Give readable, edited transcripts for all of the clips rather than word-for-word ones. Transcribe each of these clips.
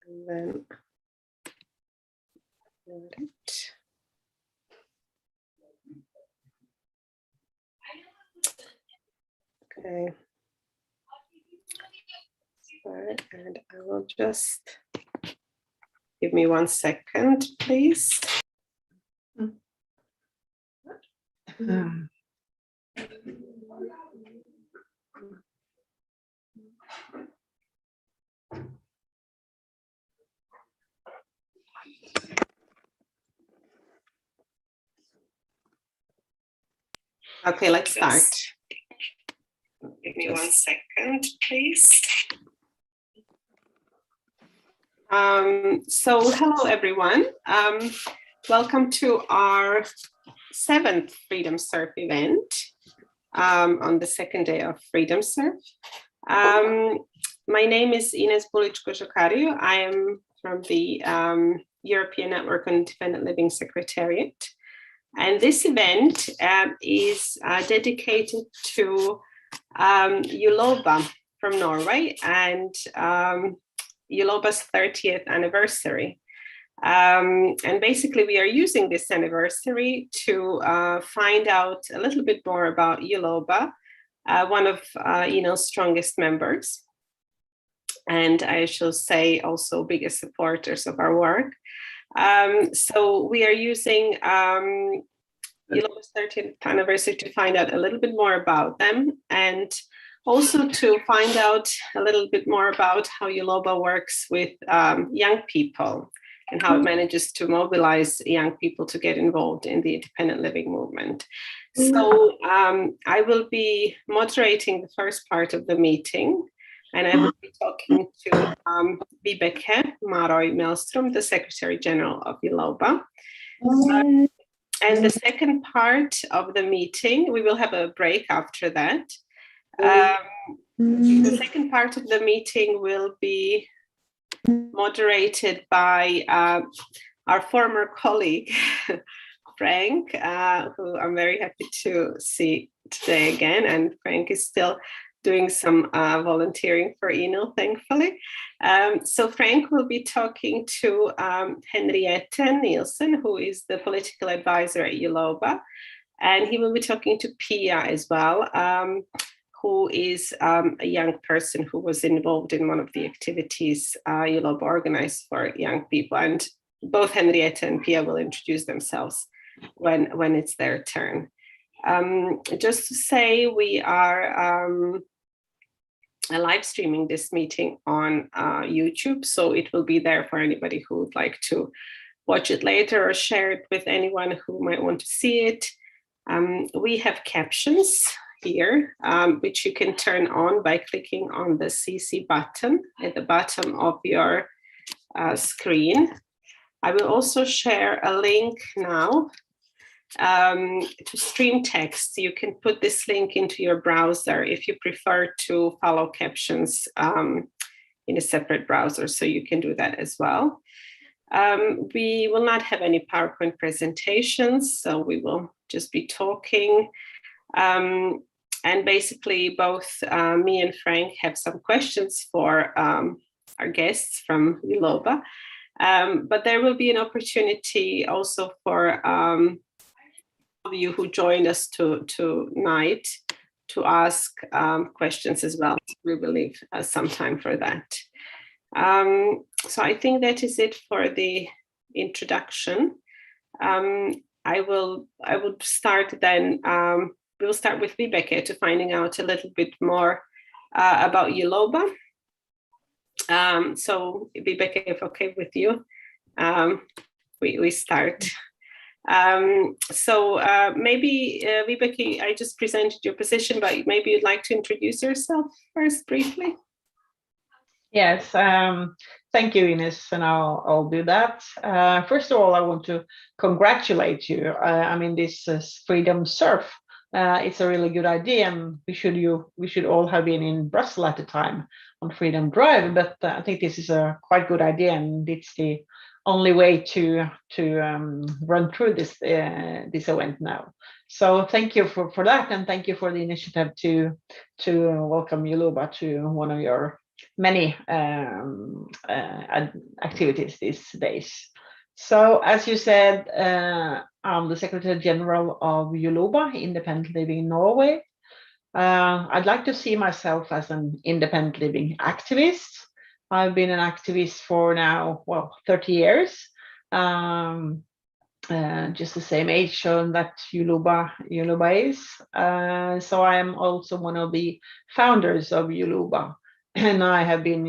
And then okay. Right, and I will just give me 1 second, please. Okay, let's start. Give me 1 second, please. So hello, everyone. Welcome to our 7th Freedom Surf event on the 2nd day of Freedom Surf. My name is Ines Bulic-Kojokariu. I am from the European Network on Independent Living Secretariat. And this event is dedicated to Uloba from Norway and Uloba's 30th anniversary. And basically we are using this anniversary to find out a little bit more about Uloba, one of INO's strongest members. And I shall say also biggest supporters of our work. So we are using Uloba's 30th anniversary to find out a little bit more about them, and also to find out a little bit more about how Uloba works with young people and how it manages to mobilize young people to get involved in the independent living movement. So I will be moderating the first part of the meeting, and I will be talking to Vibeke Maroj Melstrom, the Secretary General of Uloba. And the second part of the meeting, we will have a break after that. The second part of the meeting will be moderated by our former colleague, Frank, who I'm very happy to see today again. And Frank is still doing some volunteering for INO, thankfully. So Frank will be talking to Henriette Nielsen, who is the political advisor at Uloba. And he will be talking to Pia as well, who is a young person who was involved in one of the activities Uloba organized for young people. And both Henriette and Pia will introduce themselves when it's their turn. Just to say, we are live streaming this meeting on YouTube, so it will be there for anybody who would like to watch it later or share it with anyone who might want to see it. We have captions here, which you can turn on by clicking on the CC button at the bottom of your screen. I will also share a link now to stream text. You can put this link into your browser if you prefer to follow captions in a separate browser, so you can do that as well. We will not have any PowerPoint presentations, so we will just be talking. And basically both me and Frank have some questions for our guests from Uloba, but there will be an opportunity also for of you who joined us tonight to ask questions as well. We will leave some time for that. So I think that is it for the introduction. I would start then. We'll start with Vibeke to finding out a little bit more about Uloba. So Vibeke, if okay with you, we start. Maybe Vibeke, I just presented your position, but maybe you'd like to introduce yourself first briefly. Yes, thank you, Ines, and I'll do that. First of all, I want to congratulate you. I mean, this Freedom Surf. It's a really good idea, and we should all have been in Brussels at the time on Freedom Drive. But I think this is a quite good idea, and it's the only way to run through this event now. So thank you for that, and thank you for the initiative to welcome Uloba to one of your many activities these days. So, as you said, I'm the Secretary General of Uloba, Independent Living Norway. I'd like to see myself as an independent living activist. I've been an activist for now, 30 years. Just the same age shown that Uloba is. So I am also one of the founders of Uloba, and I have been,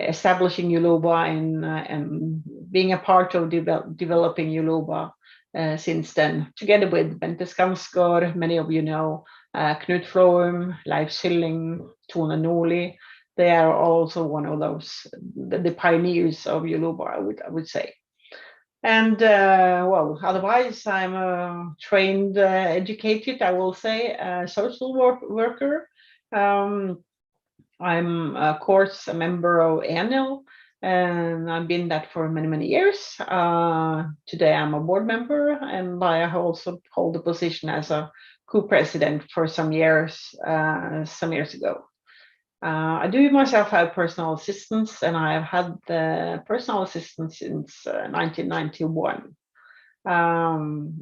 establishing Uloba and being a part of developing Uloba since then, together with Bente Skansgård, many of you know, Knut Floum, Leif Sylling, Tone Nordli. They are also one of those, the pioneers of Uloba, I would say. And otherwise, I'm a trained, educated, I will say, social worker. I'm, of course, a member of ANL, and I've been that for many, many years. Today, I'm a board member, and I also hold the position as a co-president for some years ago. I do myself have personal assistants, and I have had personal assistants since 1991.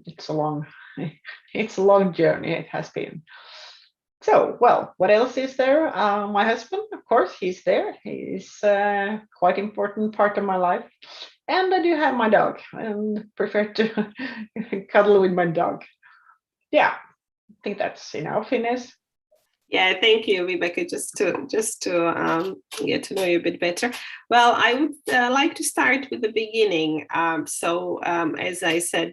It's a long, it's a long journey. It has been. So, what else is there? My husband, of course, he's there. He's quite important part of my life, and I do have my dog, and prefer to cuddle with my dog. Yeah, I think that's enough, Ines. Yeah, thank you, Vibeke. Just to get to know you a bit better. Well, I would like to start with the beginning. As I said,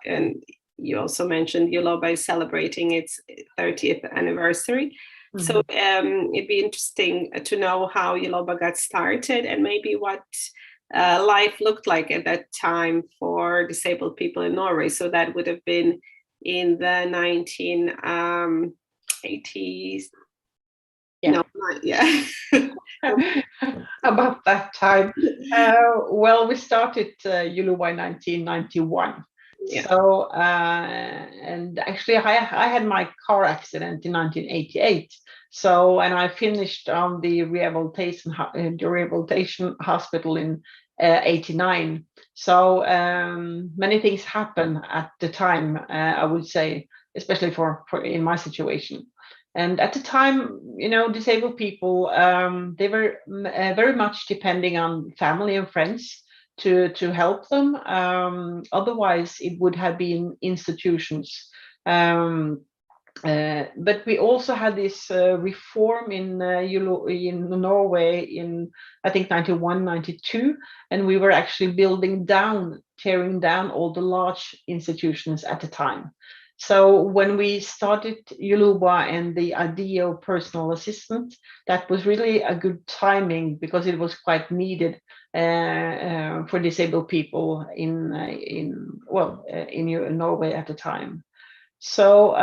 and you also mentioned Uloba is celebrating its 30th anniversary. Mm-hmm. So it'd be interesting to know how Uloba got started and maybe what life looked like at that time for disabled people in Norway. So that would have been in the 1980s. Yeah. No, not yet. About that time. We started Uloba in 1991. Yeah. So, and actually, I had my car accident in 1988. So, and I finished on the rehabilitation hospital in 89. So, many things happen at the time, I would say, especially for in my situation. And at the time, disabled people, they were very much depending on family and friends to help them. Otherwise, it would have been institutions. But we also had this reform in Norway in, I think, 91, 92, and we were actually tearing down all the large institutions at the time. So when we started Uloba and the idea of personal assistant, that was really a good timing because it was quite needed for disabled people in Norway at the time. So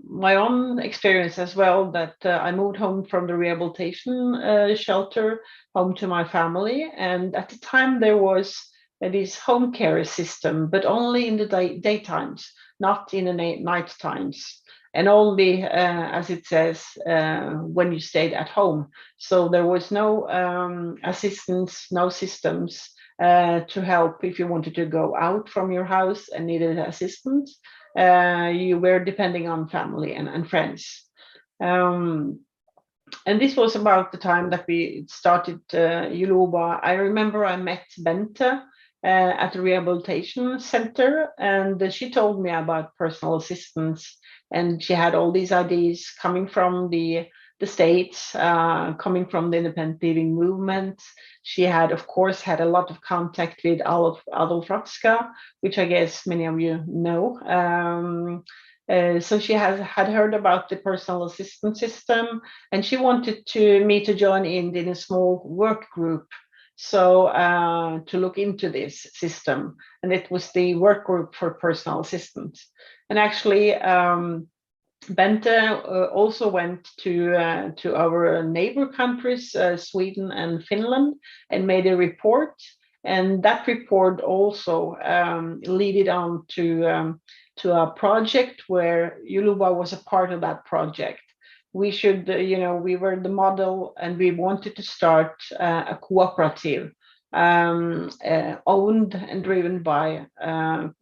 my own experience as well, that I moved home from the rehabilitation shelter home to my family, and at the time there was this home care system, but only in the daytimes, not in the night times, and only, as it says, when you stayed at home. So there was no assistance, no systems to help if you wanted to go out from your house and needed assistance. You were depending on family and friends. And this was about the time that we started Uloba. I remember I met Bente at the rehabilitation center, and she told me about personal assistance, and she had all these ideas coming from the States, coming from the independent living movement. She had, of course, had a lot of contact with Adolf Ratzka, which I guess many of you know. So she had heard about the personal assistance system, and she wanted me to join in a small work group. So to look into this system, and it was the work group for personal assistance. And actually, Bente also went to our neighbor countries, Sweden and Finland, and made a report. And that report also led on to a project where Uloba was a part of that project. we were the model, and we wanted to start a cooperative owned and driven by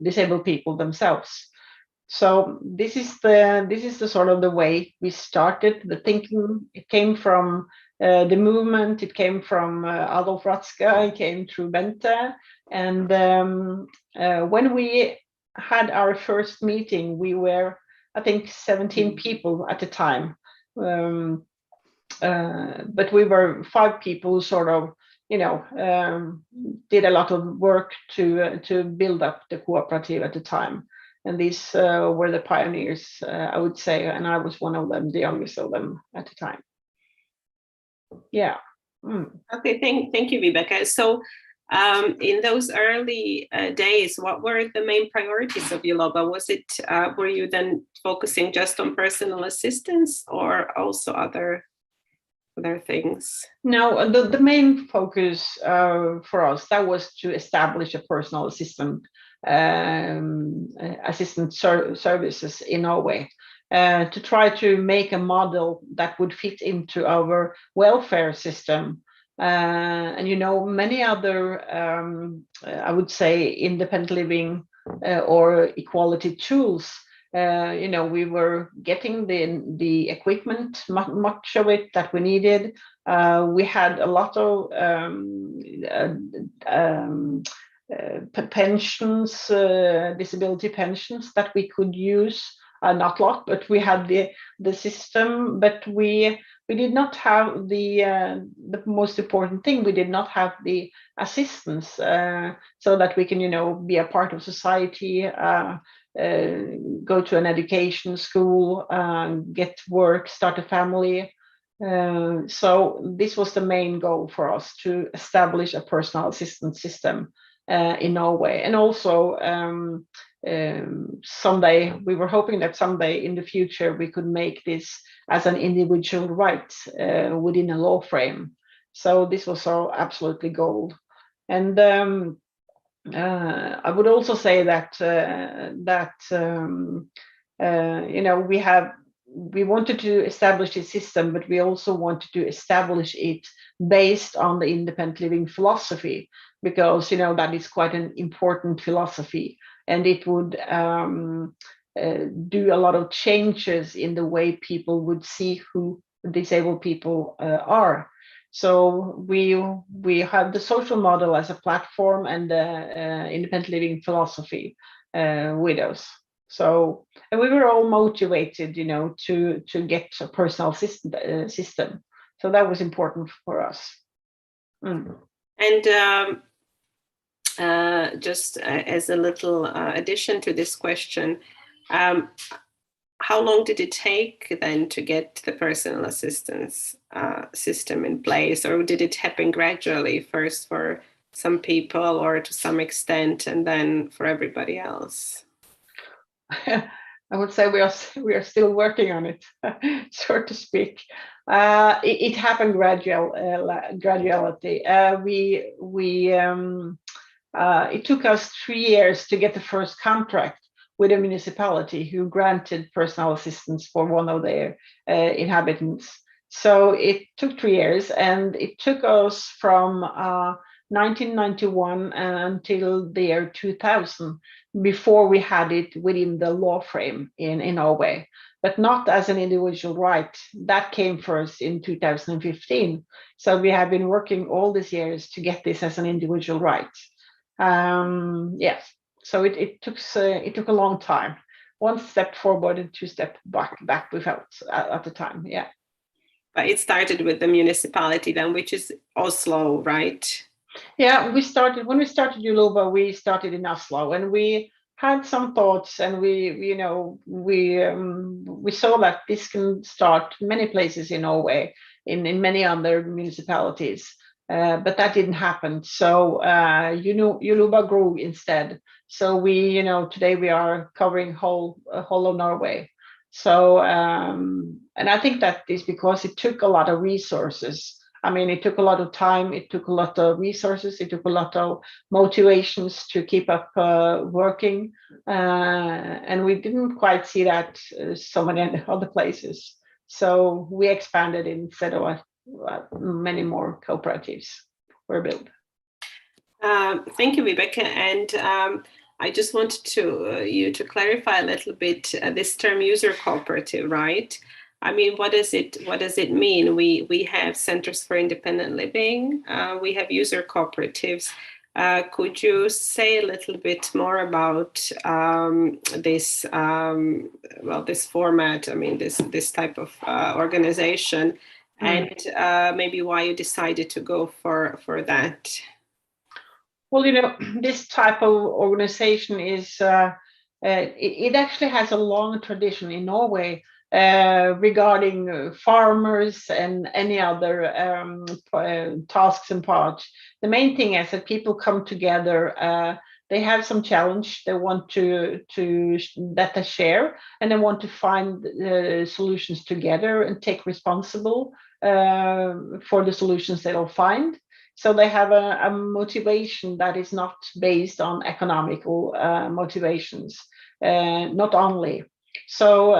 disabled people themselves. So this is the sort of the way we started the thinking. It came from the movement. It came from Adolf Ratzka. It came through Bente. And when we had our first meeting, we were, I think, 17 people at the time. But we were 5 people who sort of, did a lot of work to build up the cooperative at the time. And these were the pioneers, I would say, and I was one of them, the youngest of them at the time. Yeah. Okay, thank you, Vibeke. So in those early days, what were the main priorities of Uloba? Was it, were you then focusing just on personal assistance or also other things? No, the main focus for us, that was to establish a personal assistant services in Norway, to try to make a model that would fit into our welfare system. And many other, I would say, independent living or equality tools. We were getting the equipment, much of it that we needed. We had a lot of pensions, disability pensions that we could use. Not a lot, but we had the system. But we did not have the most important thing. We did not have the assistance so that we can be a part of society. Go to an education school, get work, start a family. So this was the main goal for us, to establish a personal assistance system in Norway. And also someday, we were hoping that someday in the future we could make this as an individual right within a law frame. So this was our absolutely goal. And I would also say that we wanted to establish a system, but we also wanted to establish it based on the independent living philosophy, because that is quite an important philosophy, and it would do a lot of changes in the way people would see who disabled people are. So we have the social model as a platform, and the independent living philosophy with us. So, and we were all motivated, to get a personal system. So that was important for us. And just as a little addition to this question, how long did it take then to get the personal assistance system in place, or did it happen gradually, first for some people or to some extent, and then for everybody else? I would say we are still working on it, so to speak. It happened gradually. It took us 3 years to get the first contract with a municipality who granted personal assistance for one of their inhabitants. So it took 3 years, and it took us from 1991 until the year 2000 before we had it within the law frame in Norway, but not as an individual right. That came first in 2015. So we have been working all these years to get this as an individual right. Yes. So it took a long time. 1 step forward and 2 steps back we felt at the time. Yeah. But it started with the municipality then, which is Oslo, right? Yeah, when we started Uloba, we started in Oslo, and we had some thoughts, and we saw that this can start many places in Norway, in many other municipalities. But that didn't happen. So Uloba grew instead. So today we are covering whole of Norway. So and I think that is because it took a lot of resources. I mean, it took a lot of time, it took a lot of resources, it took a lot of motivations to keep up working. And we didn't quite see that so many other places. So we expanded instead of many more cooperatives were built. Thank you, Vibeke. And I just wanted you to clarify a little bit this term user cooperative, right? I mean, what does it mean? We have centers for independent living. We have user cooperatives. Could you say a little bit more about this this format? I mean, this type of organization, and maybe why you decided to go for that. Well, this type of organization is, it actually has a long tradition in Norway regarding farmers and any other tasks and parts. The main thing is that people come together, they have some challenge they want that they share, and they want to find solutions together and take responsible for the solutions they'll find. So they have a motivation that is not based on economical motivations, not only. So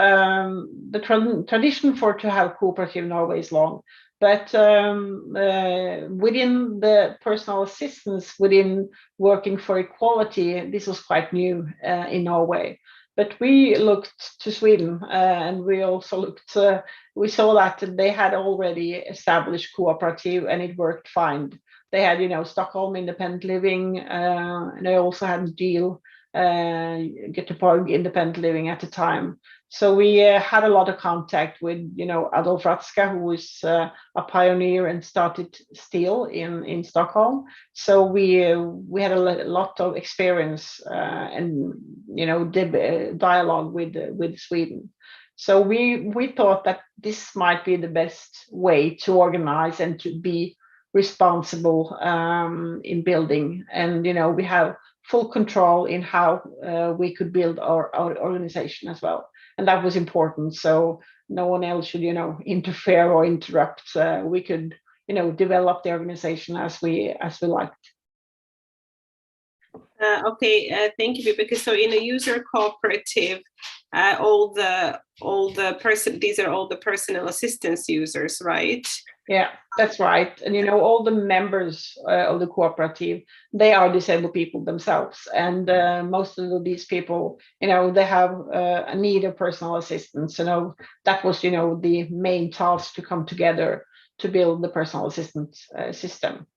the tradition to have cooperative in Norway is long, but within the personal assistance, within working for equality, this was quite new in Norway. But we looked to Sweden, and we also looked. We saw that they had already established cooperative, and it worked fine. They had, Stockholm Independent Living, and they also had Deal, Göteborg Independent Living at the time. So we had a lot of contact with, Adolf Ratzka, who was a pioneer and started Steel in Stockholm. So we had a lot of experience and dialogue with Sweden. So we thought that this might be the best way to organize and to be responsible in building, and we have full control in how we could build our organization as well, and that was important. So no one else should interfere or interrupt. We could develop the organization as we liked. Okay, thank you, because so in a user cooperative, these are all the personal assistance users, right? Yeah, that's right. And all the members of the cooperative, they are disabled people themselves, and most of these people, they have a need of personal assistance. That was the main task, to come together to build the personal assistance system.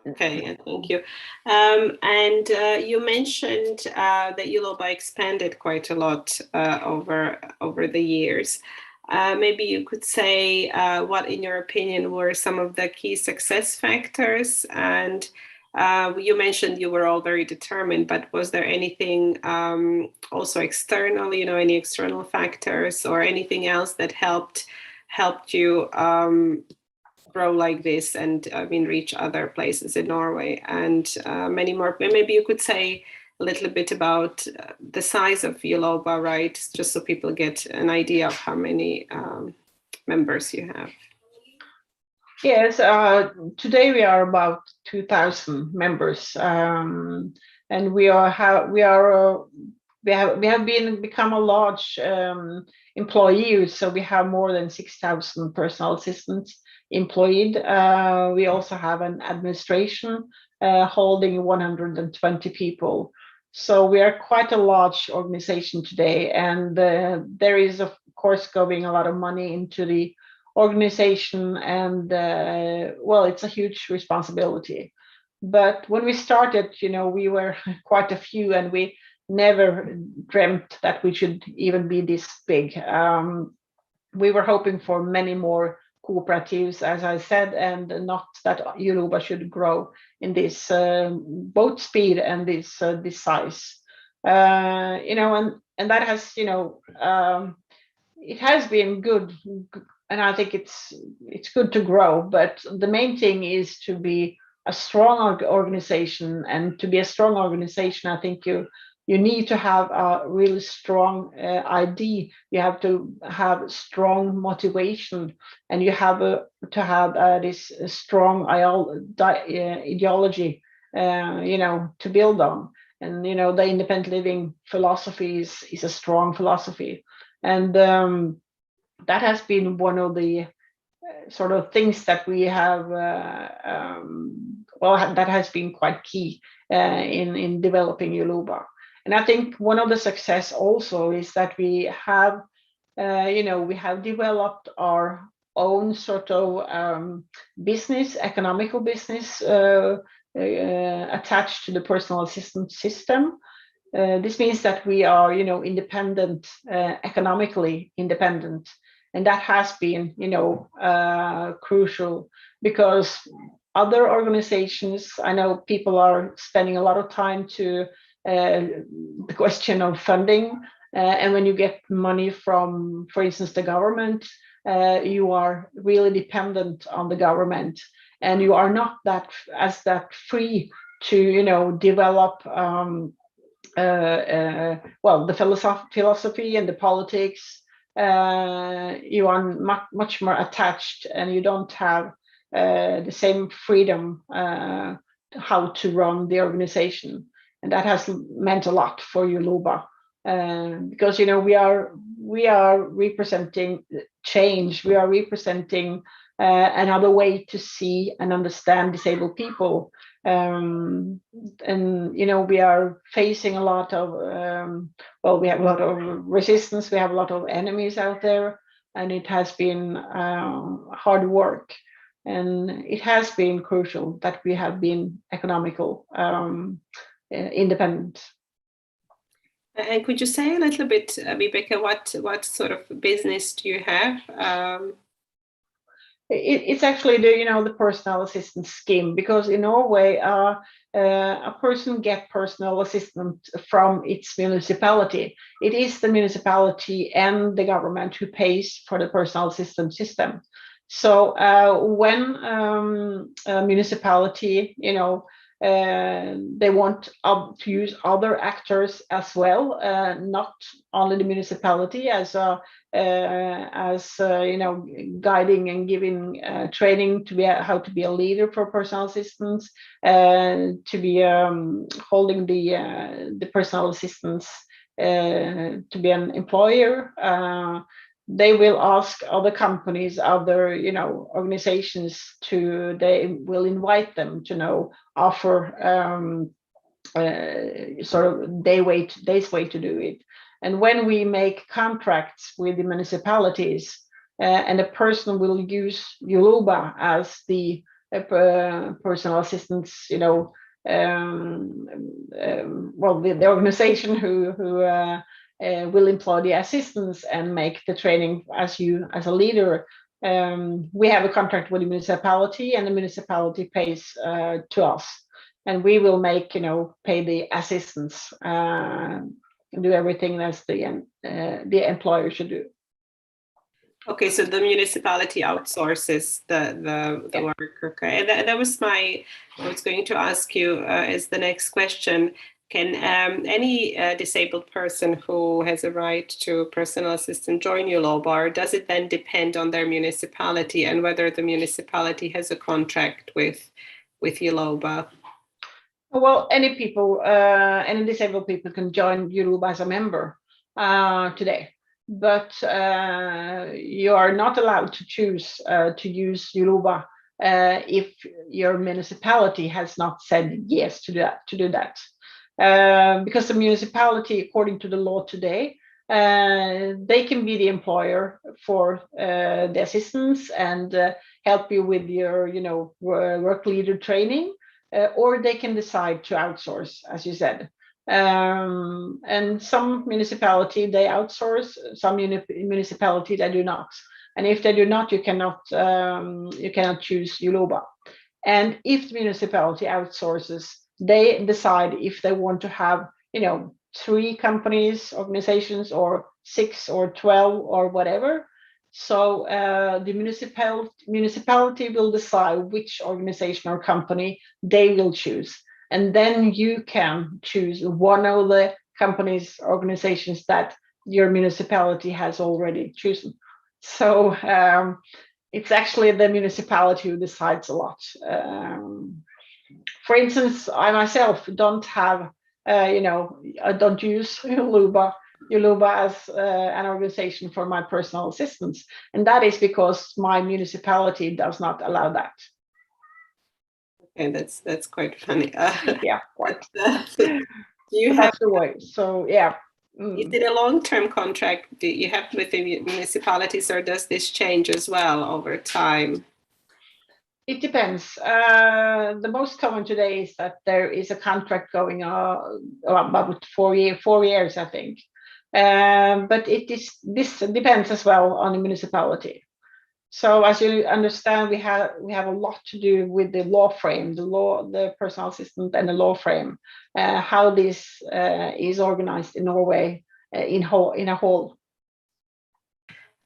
Okay, thank you. And you mentioned that Uloba expanded quite a lot over the years. Maybe you could say what, in your opinion, were some of the key success factors? And you mentioned you were all very determined, but was there anything also external, any external factors or anything else that helped you grow like this and reach other places in Norway and many more? Maybe you could say a little bit about the size of Uloba, right? Just so people get an idea of how many members you have. Yes, today we are about 2,000 members, and we have become a large employee. So we have more than 6,000 personal assistants employed. We also have an administration holding 120 people. So we are quite a large organization today, and there is of course going a lot of money into the organization, and it's a huge responsibility. But when we started, we were quite a few, and we never dreamt that we should even be this big. We were hoping for many more cooperatives, as I said, and not that Uloba should grow in this both speed and this size. And that has, it has been good, and I think it's good to grow. But the main thing is to be a strong organization, and to be a strong organization, I think you need to have a really strong ID. You have to have strong motivation, and you have to have this strong ideology, to build on. And the independent living philosophy is a strong philosophy, and that has been one of the sort of things that we have, that has been quite key in developing Uloba. And I think one of the success also is that we have, we have developed our own sort of business, economical business attached to the personal assistance system. This means that we are, independent, economically independent, and that has been, crucial, because other organizations, I know people are spending a lot of time to the question of funding, and when you get money from, for instance, the government, you are really dependent on the government, and you are not that free to develop. The philosophy and the politics, you are much more attached, and you don't have the same freedom how to run the organization, and that has meant a lot for Uloba, because we are representing change. We are representing another way to see and understand disabled people. And we are facing a lot of we have a lot of resistance, we have a lot of enemies out there, and it has been hard work, and it has been crucial that we have been economical independent. And could you say a little bit, Vibeke, what sort of business do you have? It's actually the personal assistance scheme, because in Norway a person get personal assistance from its municipality. It is the municipality and the government who pays for the personal assistance system. So when a municipality, they want to use other actors as well, not only the municipality as guiding and giving training to be how to be a leader for personal assistance, to be holding the personal assistance, to be an employer. They will ask other companies, other organizations they will invite them to offer sort of day's way to do it. And when we make contracts with the municipalities, and a person will use Uloba as the personal assistance, the organization who will employ the assistants and make the training as a leader. We have a contract with the municipality, and the municipality pays to us, and we will pay the assistants, do everything as the employer should do. Okay, so the municipality outsources the work. Okay, and that was I was going to ask you as the next question. Can any disabled person who has a right to personal assistant join Uloba, or does it then depend on their municipality and whether the municipality has a contract with Uloba? Well, any disabled people can join Uloba as a member today, but you are not allowed to choose to use Uloba if your municipality has not said yes to do that. Because the municipality, according to the law today, they can be the employer for the assistance and help you with your, work leader training, or they can decide to outsource, as you said. And some municipality they outsource, some municipality they do not. And if they do not, you cannot choose Uloba. And if the municipality outsources, they decide if they want to have 3 companies, organizations, or 6 or 12 or whatever. So the municipality will decide which organization or company they will choose, and then you can choose one of the companies, organizations that your municipality has already chosen. So it's actually the municipality who decides a lot. For instance, I myself don't have, I don't use Uloba Uloba as an organization for my personal assistance, and that is because my municipality does not allow that. Okay, that's quite funny. Yeah, quite. Do you have? That's the way. So yeah. Is it a long-term contract do you have with the municipalities, or does this change as well over time? It depends. The most common today is that there is a contract going about 4 years, I think. But this depends as well on the municipality. So as you understand, we have a lot to do with the law frame, the personal assistant, and the law frame, how this is organized in Norway in a whole.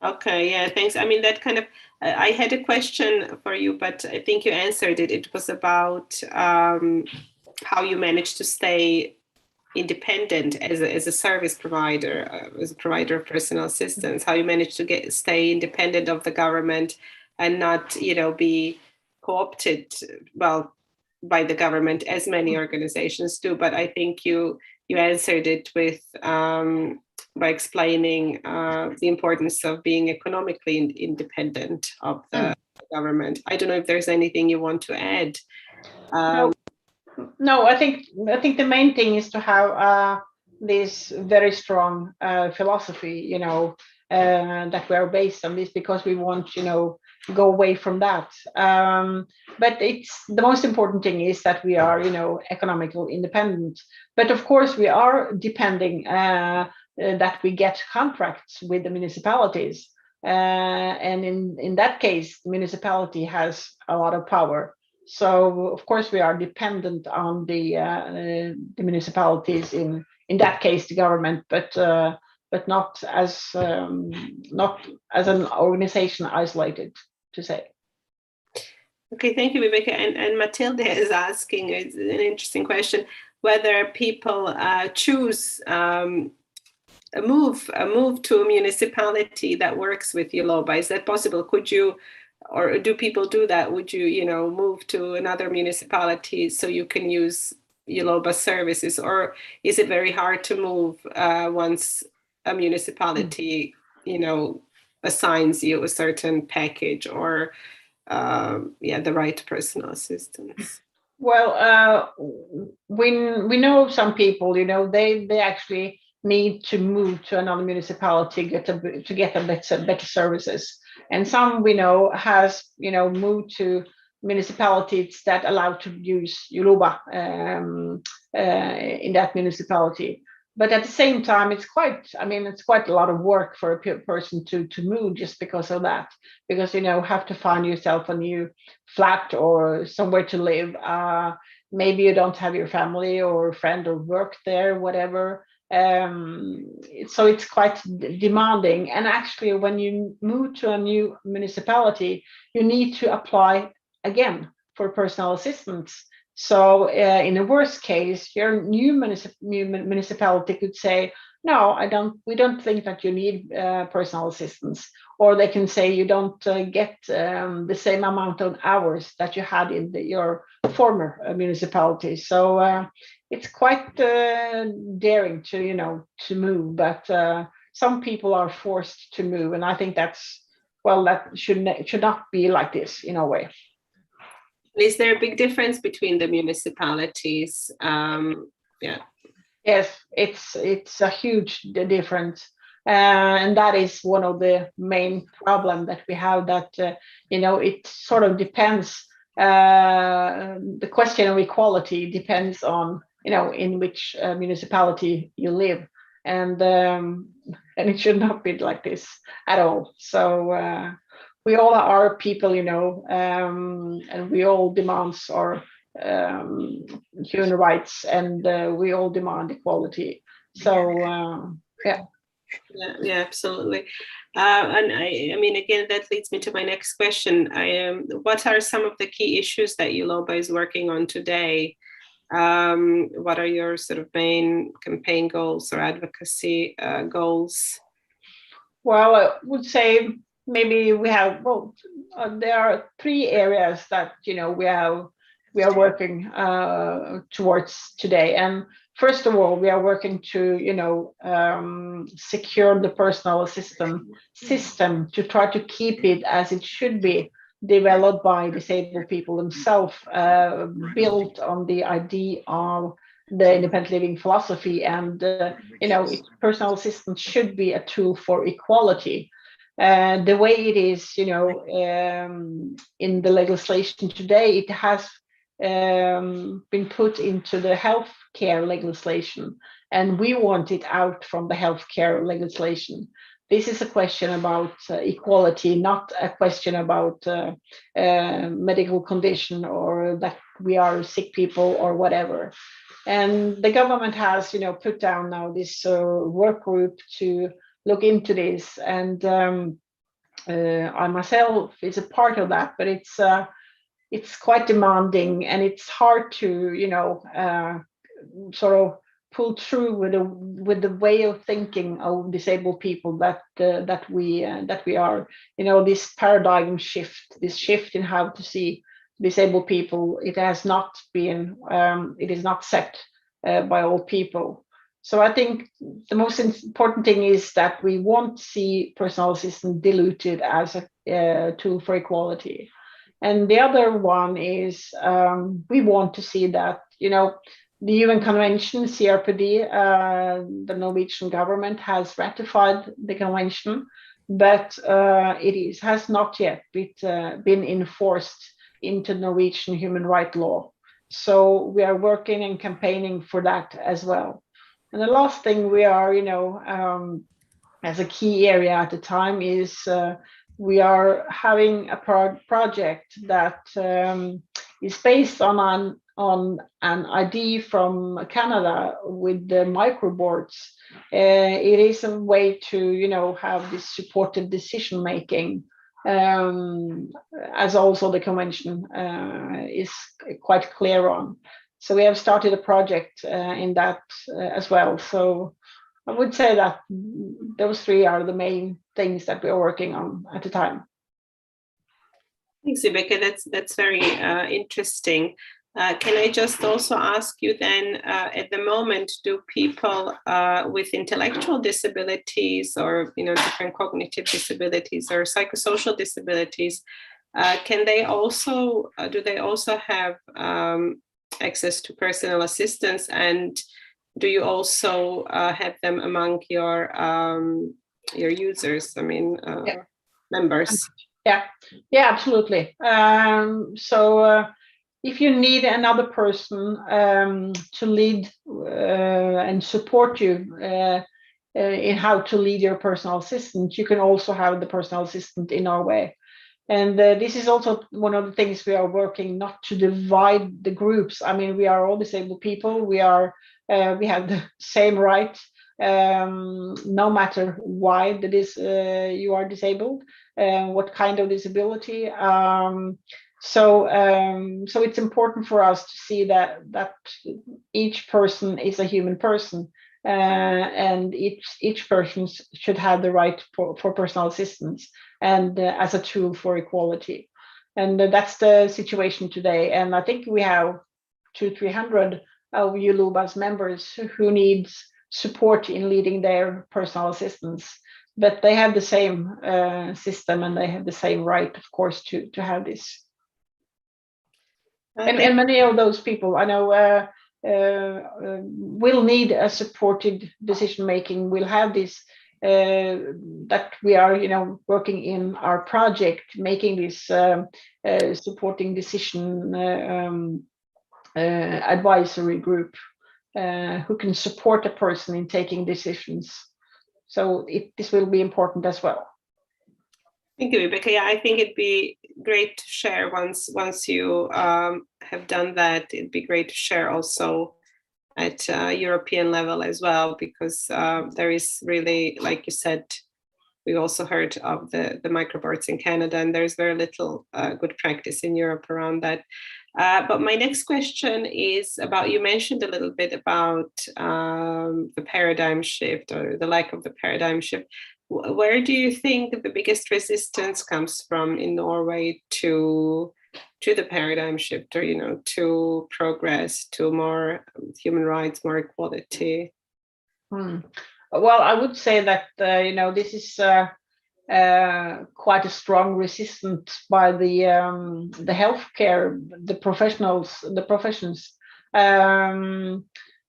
Okay, yeah, thanks. I mean, that kind of, I had a question for you, but I think you answered it. It was about how you managed to stay independent as a service provider, as a provider of personal assistance, how you managed to stay independent of the government and not, be co-opted, well, by the government, as many organizations do. But I think you answered it with by explaining the importance of being economically independent of the government. I don't know if there's anything you want to add. No, I think the main thing is to have this very strong philosophy, that we are based on this, because we want, go away from that. But it's the most important thing is that we are, economically independent. But of course, we are depending that we get contracts with the municipalities. And in that case, the municipality has a lot of power. So of course we are dependent on the municipalities, in that case the government, but not as an organization isolated, to say. Okay, thank you, Vibeke. And Matilda is asking, it's an interesting question, whether people choose a move to a municipality that works with Uloba. Is that possible? Could you, or do people do that? Would you, move to another municipality so you can use Uloba services, or is it very hard to move once a municipality, assigns you a certain package or the right personal assistance? Well, we know some people, they actually need to move to another municipality to get a better services, and some we know has moved to municipalities that allow to use Uloba in that municipality. But at the same time, it's quite a lot of work for a person to move, just because of that, because have to find yourself a new flat or somewhere to live. Maybe you don't have your family or friend or work there, whatever. So it's quite demanding. And actually, when you move to a new municipality, you need to apply again for personal assistance. So in the worst case, your new municipality could say, no, we don't think that you need personal assistance. Or they can say you don't get the same amount of hours that you had in your former municipality. So it's quite daring to move, but some people are forced to move, and I think that should not be like this, in a way. Is there a big difference between the municipalities? Yes, it's a huge difference, and that is one of the main problem that we have. That it sort of depends. The question of equality depends on in which municipality you live, and it should not be like this at all. So we all are people, and we all demands our human rights, and we all demand equality. So yeah. Yeah, absolutely. And I mean, again, that leads me to my next question. What are some of the key issues that Uloba is working on today? What are your sort of main campaign goals or advocacy goals? Well, I would say maybe we have, there are 3 areas that we are working towards today, and first of all, we are working to, secure the personal assistant system to try to keep it as it should be, developed by disabled people themselves, built on the idea of the independent living philosophy. And, personal assistance should be a tool for equality. The way it is, in the legislation today, it has been put into the healthcare legislation, and we want it out from the healthcare legislation. This is a question about equality, not a question about medical condition or that we are sick people or whatever. And the government has, put down now this work group to look into this, and I myself is a part of that, but it's quite demanding, and it's hard to, sort of pull through with the way of thinking of disabled people that we are. This paradigm shift, this shift in how to see disabled people, it is not set by all people. So I think the most important thing is that we won't see personal assistance diluted as a tool for equality. And the other one is we want to see that, the UN Convention, CRPD, the Norwegian government has ratified the convention, but has not yet been enforced into Norwegian human rights law. So we are working and campaigning for that as well. And the last thing we are, as a key area at the time is we are having a project that is based on an idea from Canada with the microboards. It is a way to, have this supported decision making, as also the convention is quite clear on. So we have started a project in that as well. So I would say that those three are the main things that we are working on at the time. Thanks, Rebecca. That's very interesting. Can I just also ask you then, at the moment, do people with intellectual disabilities or different cognitive disabilities or psychosocial disabilities, do they also have access to personal assistance, and do you also have them among your users? Members. Yeah, absolutely. So if you need another person to lead and support you in how to lead your personal assistant, you can also have the personal assistant in Norway. And this is also one of the things we are working, not to divide the groups. We are all disabled people. We have the same right, no matter why you are disabled, what kind of disability. So it's important for us to see that each person is a human person, and each person should have the right for personal assistance and as a tool for equality. And that's the situation today. And I think we have 200-300 of Uloba's members who needs support in leading their personal assistance, but they have the same system, and they have the same right, of course, to have this. And many of those people I know will need a supported decision making. Will have this that we are, working in our project, making this supporting decision advisory group who can support a person in taking decisions. So this will be important as well. Thank you, Rebecca. Yeah, I think it'd be great to share once you have done that. It'd be great to share also at European level as well, because there is really, like you said, we also heard of the microboards in Canada, and there's very little good practice in Europe around that. But my next question is about, you mentioned a little bit about the paradigm shift or the lack of the paradigm shift. Where do you think the biggest resistance comes from in Norway to the paradigm shifter, to progress, to more human rights, more equality? Well, I would say that this is quite a strong resistance by the healthcare, the professionals, the professions.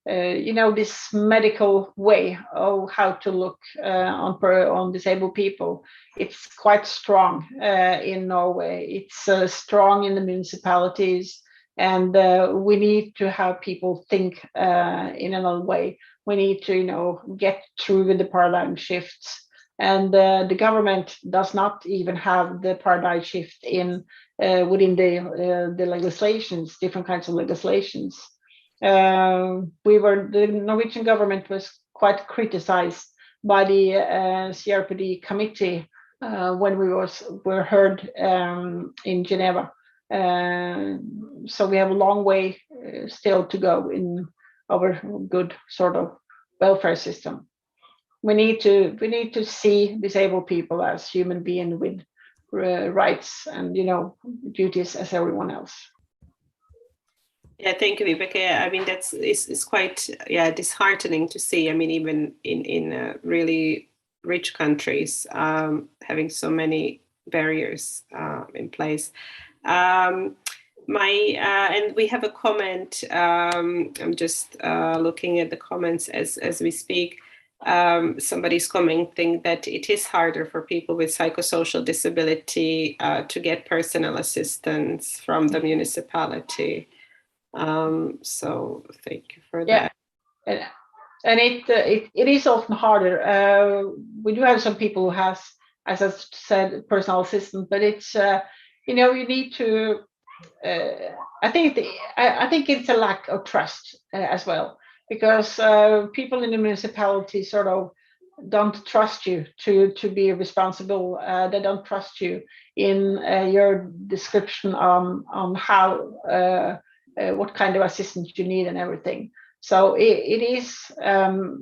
This medical way of how to look on disabled people, it's quite strong in Norway. It's strong in the municipalities, and we need to have people think in another way. We need to get through with the paradigm shifts, and the government does not even have the paradigm shift in within the legislations, different kinds of legislations. The Norwegian government was quite criticized by the CRPD committee when we were heard in Geneva. So we have a long way still to go in our good sort of welfare system. We need to see disabled people as human beings with rights and duties as everyone else. Yeah, thank you, Vibeke. I mean, it's quite disheartening to see. I mean, even in really rich countries, having so many barriers in place. And we have a comment. I'm just looking at the comments as we speak. Somebody's commenting that it is harder for people with psychosocial disability to get personal assistance from the municipality. So thank you for that. And it is often harder. We do have some people who has, as I said, personal assistant, but it's you need to. I think it's a lack of trust as well, because people in the municipality sort of don't trust you to be responsible. They don't trust you in your description on how what kind of assistance you need and everything. So it is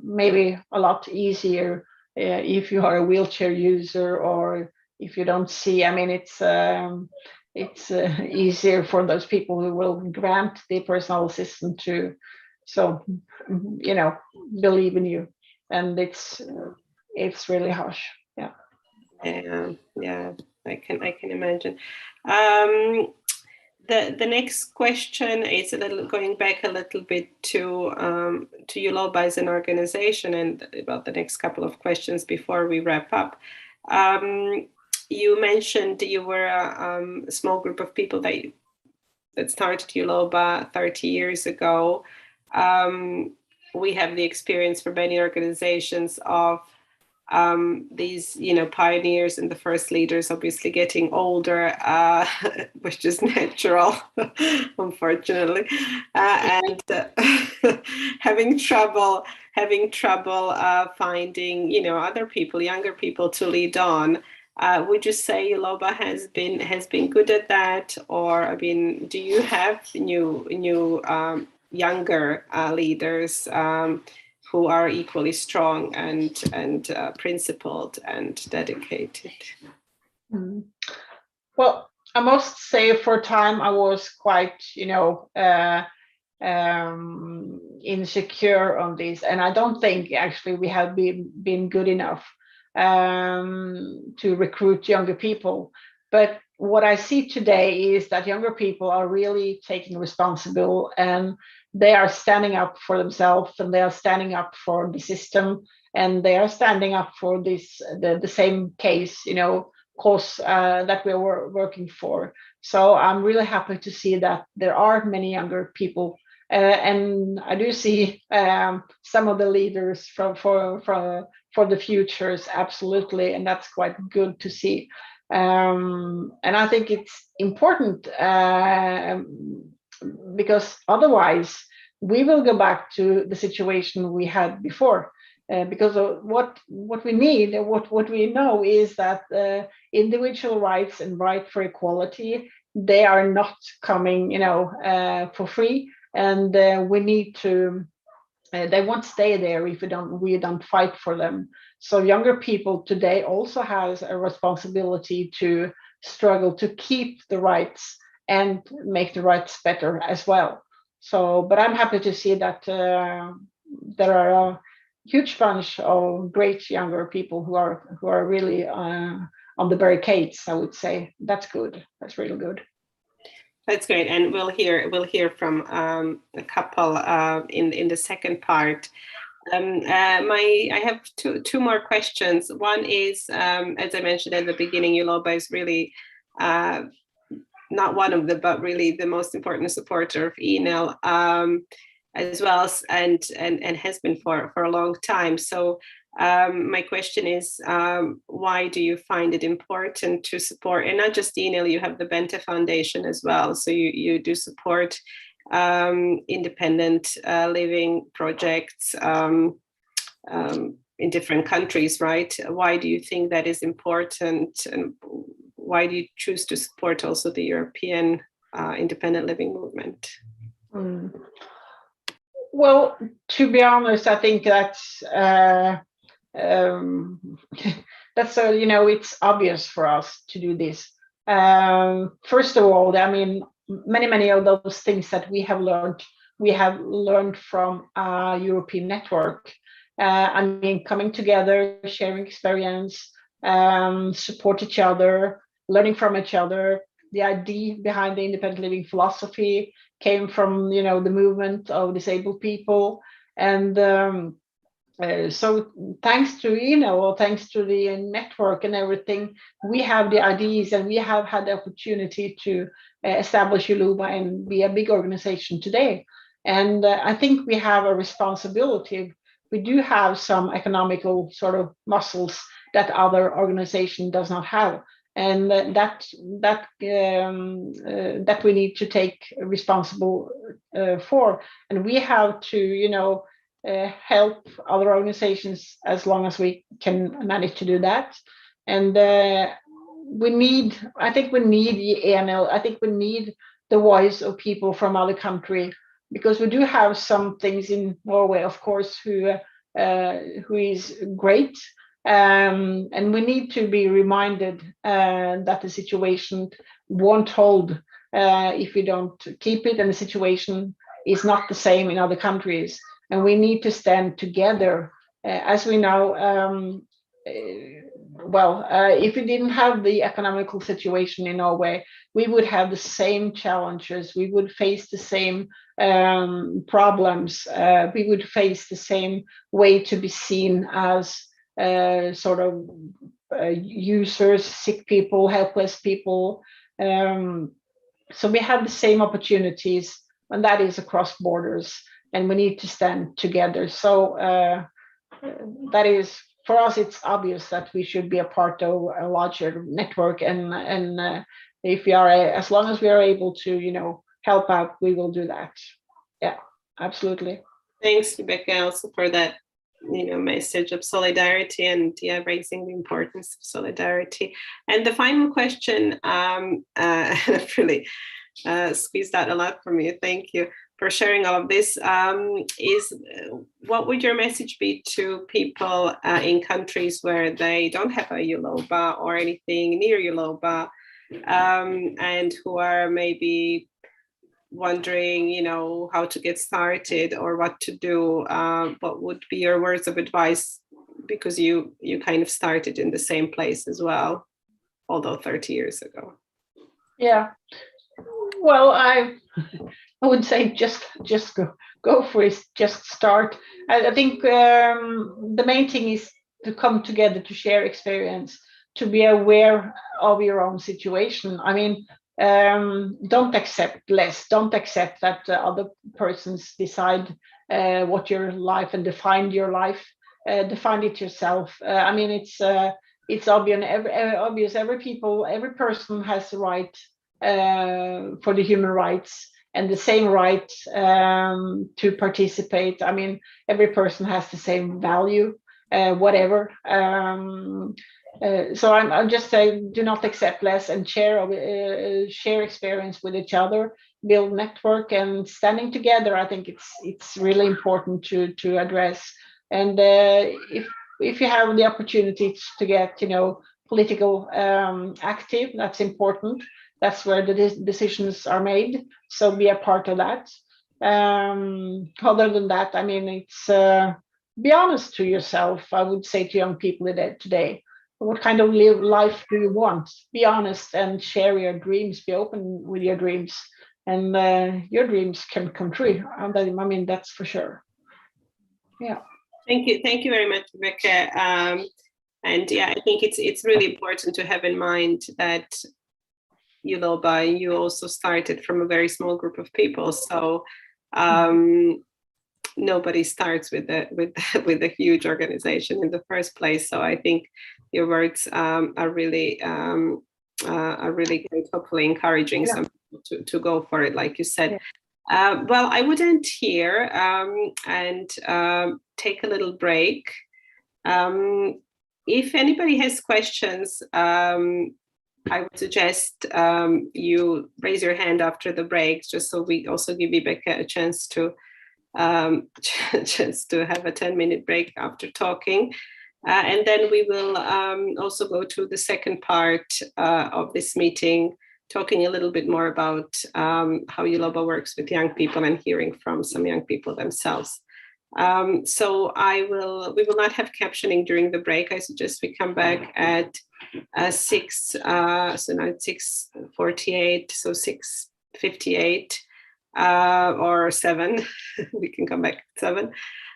maybe a lot easier if you are a wheelchair user, or if you don't see. I mean, it's easier for those people who will grant the personal assistant to, so believe in you, and it's really harsh. Yeah. I can imagine. The next question is going back a little bit to Uloba as an organization, and about the next couple of questions before we wrap up. You mentioned you were a small group of people that started Uloba 30 years ago. We have the experience for many organizations of these pioneers and the first leaders obviously getting older, which is natural, unfortunately, and having trouble finding other people, younger people, to lead on. Would you say Uloba has been good at that, or I mean, do you have new younger leaders who are equally strong and principled and dedicated? Well, I must say, for a time I was quite, insecure on this, and I don't think actually we have been good enough to recruit younger people. But what I see today is that younger people are really taking responsibility, and they are standing up for themselves, and they are standing up for the system, and they are standing up for the same cause that we were working for. So I'm really happy to see that there are many younger people, and I do see some of the leaders for the futures, absolutely, and that's quite good to see. And I think it's important because otherwise we will go back to the situation we had before. Because of what we need, what we know is that individual rights and right for equality, they are not coming, for free, and we need to. They won't stay there if we don't fight for them. So younger people today also has a responsibility to struggle to keep the rights and make the rights better as well. So, but I'm happy to see that there are a huge bunch of great younger people who are really on the barricades. I would say that's good. That's really good. That's great, and we'll hear from a couple in the second part. I have two more questions. One is, as I mentioned at the beginning, Uloba is really not one of the, but really the most important supporter of ENEL, as well as and has been for a long time. So my question is, why do you find it important to support, and not just ENEL, you have the Bente Foundation as well, so you do support independent living projects in different countries, right? Why do you think that is important, and why do you choose to support also the European independent living movement? Well, to be honest, I think that's it's obvious for us to do this. First of all, I mean, many of those things that we have learned from our European network. I mean, coming together, sharing experience, support each other, learning from each other. The idea behind the independent living philosophy came from the movement of disabled people, and so thanks to thanks to the network and everything, we have the ideas, and we have had the opportunity to establish Uloba and be a big organization today. And I think we have a responsibility. We do have some economical sort of muscles that other organization does not have, and that we need to take responsible for, and we have to help other organizations as long as we can manage to do that. And I think we need the ENEL. I think we need the voice of people from other country, because we do have some things in Norway, of course, who is great. And we need to be reminded that the situation won't hold if we don't keep it, and the situation is not the same in other countries. And we need to stand together. As we know, if we didn't have the economical situation in Norway, we would have the same challenges. We would face the same problems. We would face the same way to be seen as users, sick people, helpless people. So we have the same opportunities, and that is across borders, and we need to stand together. So that is, for us, it's obvious that we should be a part of a larger network, and if we are, as long as we are able to, help out, we will do that. Yeah, absolutely. Thanks, Rebecca, also for that message of solidarity, and raising the importance of solidarity. And the final question, really squeezed out a lot from you. Thank you for sharing all of this. Is what would your message be to people in countries where they don't have a Uloba or anything near Uloba, and who are maybe wondering, how to get started or what to do? What would be your words of advice? Because you kind of started in the same place as well, although 30 years ago. Yeah. Well, I would say just go for it. Just start. I think the main thing is to come together, to share experience, to be aware of your own situation. I mean, don't accept less. Don't accept that other persons decide what your life and define your life. Define it yourself. I mean, it's obvious. Every person has the right for the human rights and the same right to participate. I mean, every person has the same value, whatever. So I'm just saying, do not accept less, and share experience with each other, build network, and standing together. I think it's really important to address. And if you have the opportunity to get political active, that's important. that's where the decisions are made. So be a part of that. Other than that, I mean, it's be honest to yourself. I would say to young people today, what kind of life do you want? Be honest and share your dreams. Be open with your dreams, and your dreams can come true. And I mean, that's for sure. Yeah. Thank you very much, Rebecca. And yeah, I think it's really important to have in mind that Uloba, you also started from a very small group of people, so nobody starts with a huge organization in the first place. So I think your words are really great, hopefully encouraging some people to go for it, like you said. Well, I would end here and take a little break. If anybody has questions, I would suggest you raise your hand after the break, just so we also give Rebecca a chance to just to have a 10-minute break after talking. And then we will also go to the second part of this meeting, talking a little bit more about how Uloba works with young people and hearing from some young people themselves. So we will not have captioning during the break. I suggest we come back at 6, so now it's 6:48, so 6:58 or 7. We can come back at 7.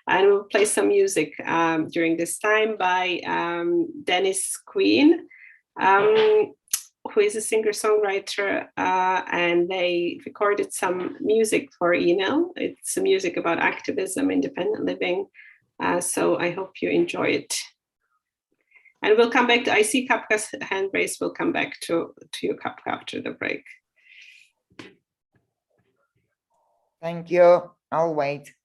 And we'll play some music during this time by Dennis Queen, who is a singer-songwriter, and they recorded some music for Enel. It's music about activism, independent living. So I hope you enjoy it. And we'll come back to, I see Kapka's hand raised, we'll come back to you, Kapka, after the break. Thank you, I'll wait.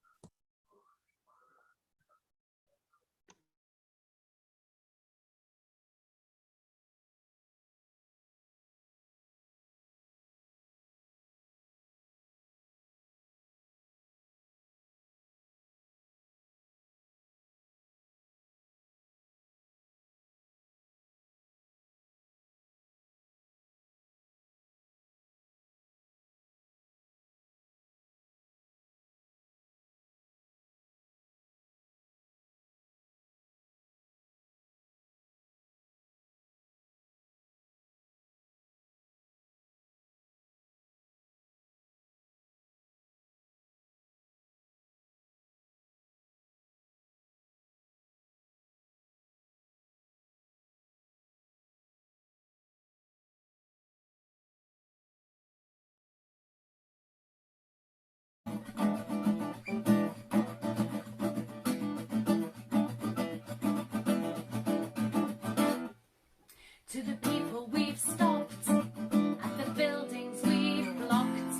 To the people we've stopped, at the buildings we've blocked,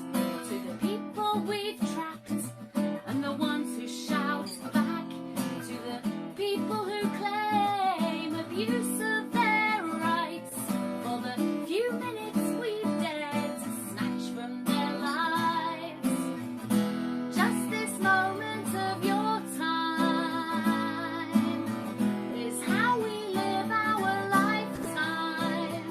to the people we've trapped, and the ones who shout back, to the people who claim abuse of their rights, for the few minutes we've dared to snatch from their lives. Just this moment of your time is how we live our lifetime.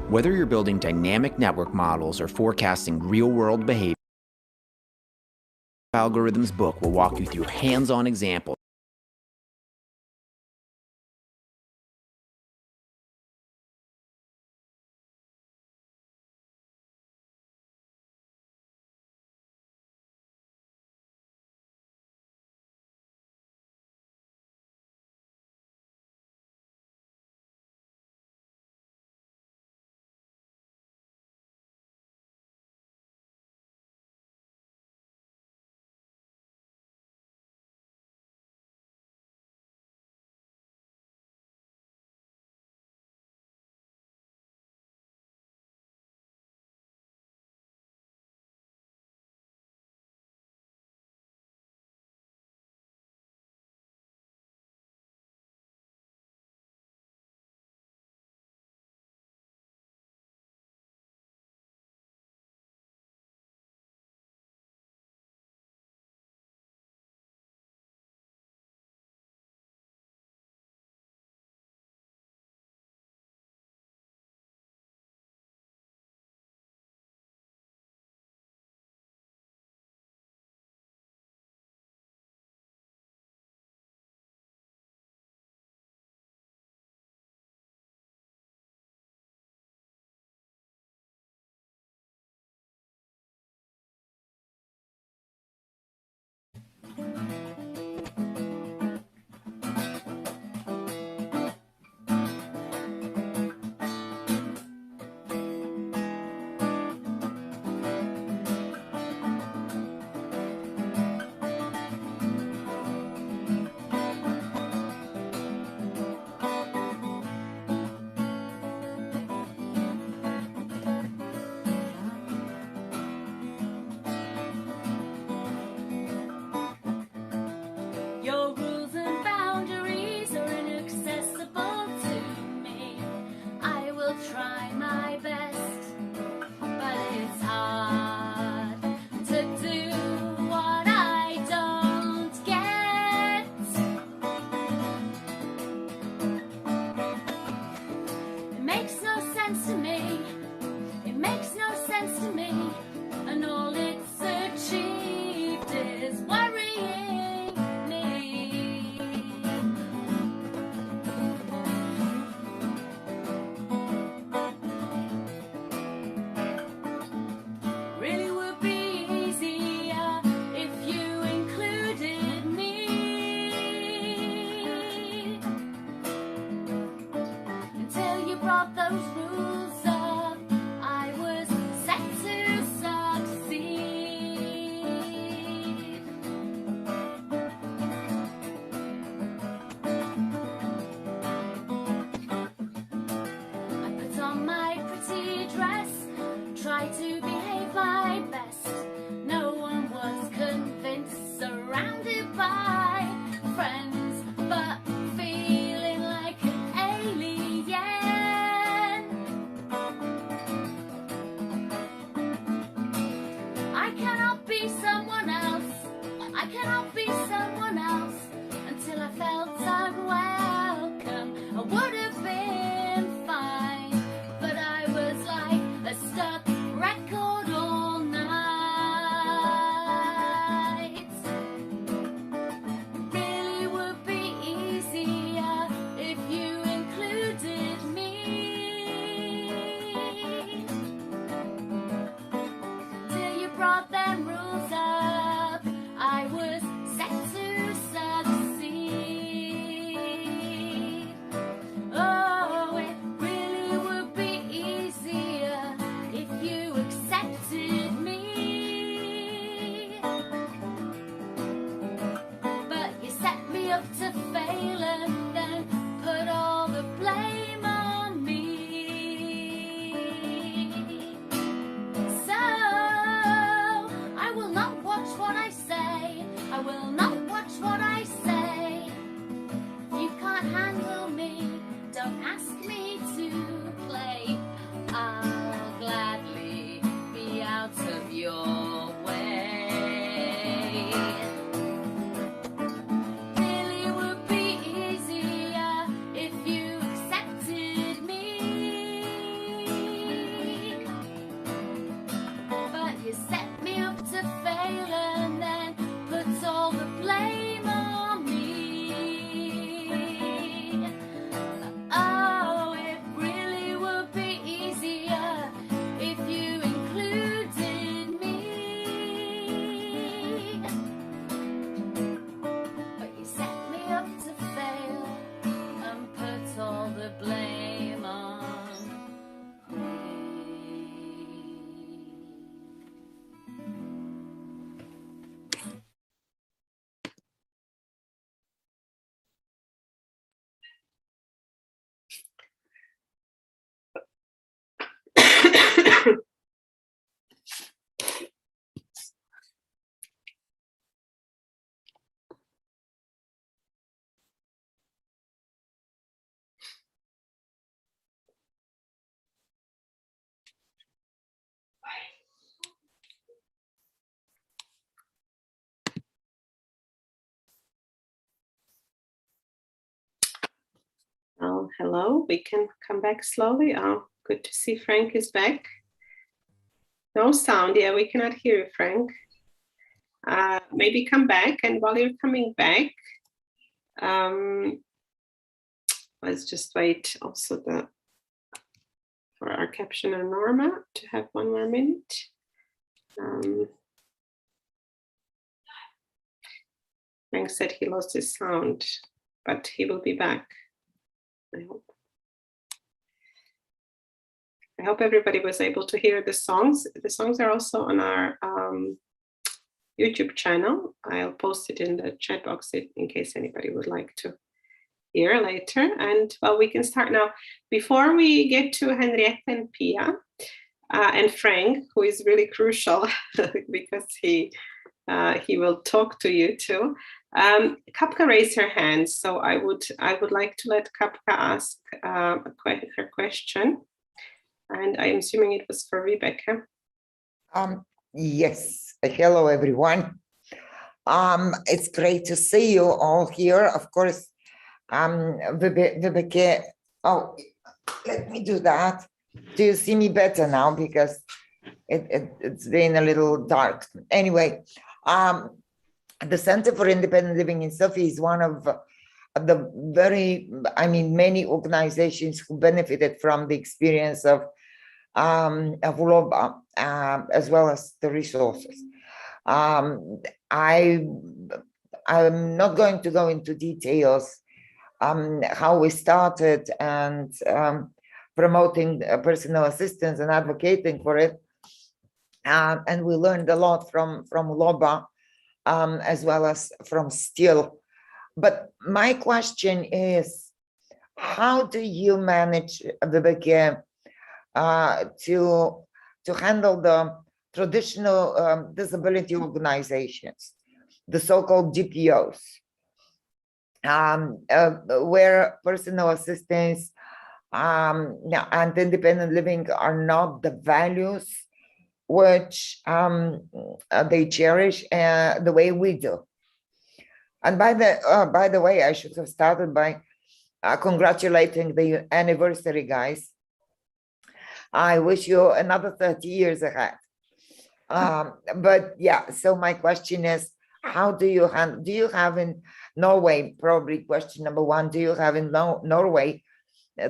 Whether you're building dynamic network models or forecasting real-world behavior, Algorithms book will walk you through hands-on examples Your rules and boundaries are inaccessible to me. I will try my best, but it's hard to do what I don't get. It makes no sense to me. It makes no sense to me. And all it's achieved is worrying me. Really would be easier if you included me. Until you brought those rules up, I was set to succeed. I put on my pretty dress, tried to behave my best. No one was convinced, surrounded by friends, but feeling like an alien. I cannot be someone else. I cannot be someone else until I felt unwelcome. I would have been fine, but I was like a stuck record all night. Really would be easier if you included me. Till you brought them rules up, I was set to succeed. Oh, hello, we can come back slowly. Oh, good to see Frank is back. No sound, yeah, we cannot hear you, Frank. Maybe come back, and while you're coming back, let's just wait also for our captioner Norma to have 1 more minute. Frank said he lost his sound, but he will be back, I hope. I hope everybody was able to hear the songs. The songs are also on our YouTube channel. I'll post it in the chat box in case anybody would like to hear later. And well, we can start now. Before we get to Henriette and Pia and Frank, who is really crucial because he will talk to you too. Kapka raised her hand, so I would like to let Kapka ask her question. And I'm assuming it was for Rebecca. Yes. Hello, everyone. It's great to see you all here. Of course, Rebecca. Oh, let me do that. Do you see me better now? Because it's been a little dark. Anyway, the Center for Independent Living in Sofia is one of the many organizations who benefited from the experience of Uloba, as well as the resources. I'm not going to go into details how we started and promoting personal assistance and advocating for it. And we learned a lot from Uloba, as well as from Still. But my question is, how do you manage, Rebecca, to handle the traditional disability organizations, the so-called DPOs, where personal assistance and independent living are not the values which they cherish the way we do. And by the way, I should have started by congratulating the anniversary, guys. I wish you another 30 years ahead. But yeah, so my question is, how do you have in Norway, probably question number one, do you have in Norway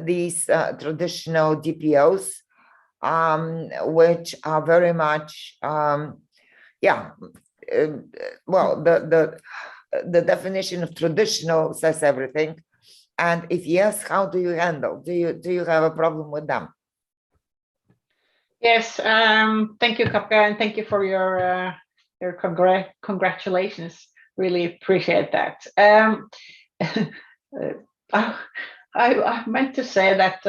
these traditional DPOs, which are very much, well, the definition of traditional says everything. And if yes, how do you handle? Do you have a problem with them? Yes, thank you, Kapka, and thank you for your congratulations. Really appreciate that. I meant to say that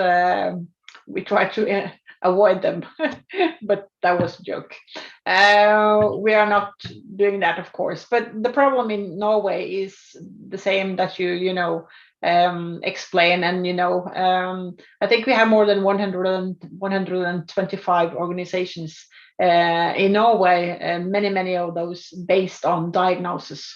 we try to avoid them, but that was a joke. We are not doing that, of course. But the problem in Norway is the same that you explain, and I think we have more than 125 organizations in Norway, and many of those based on diagnosis,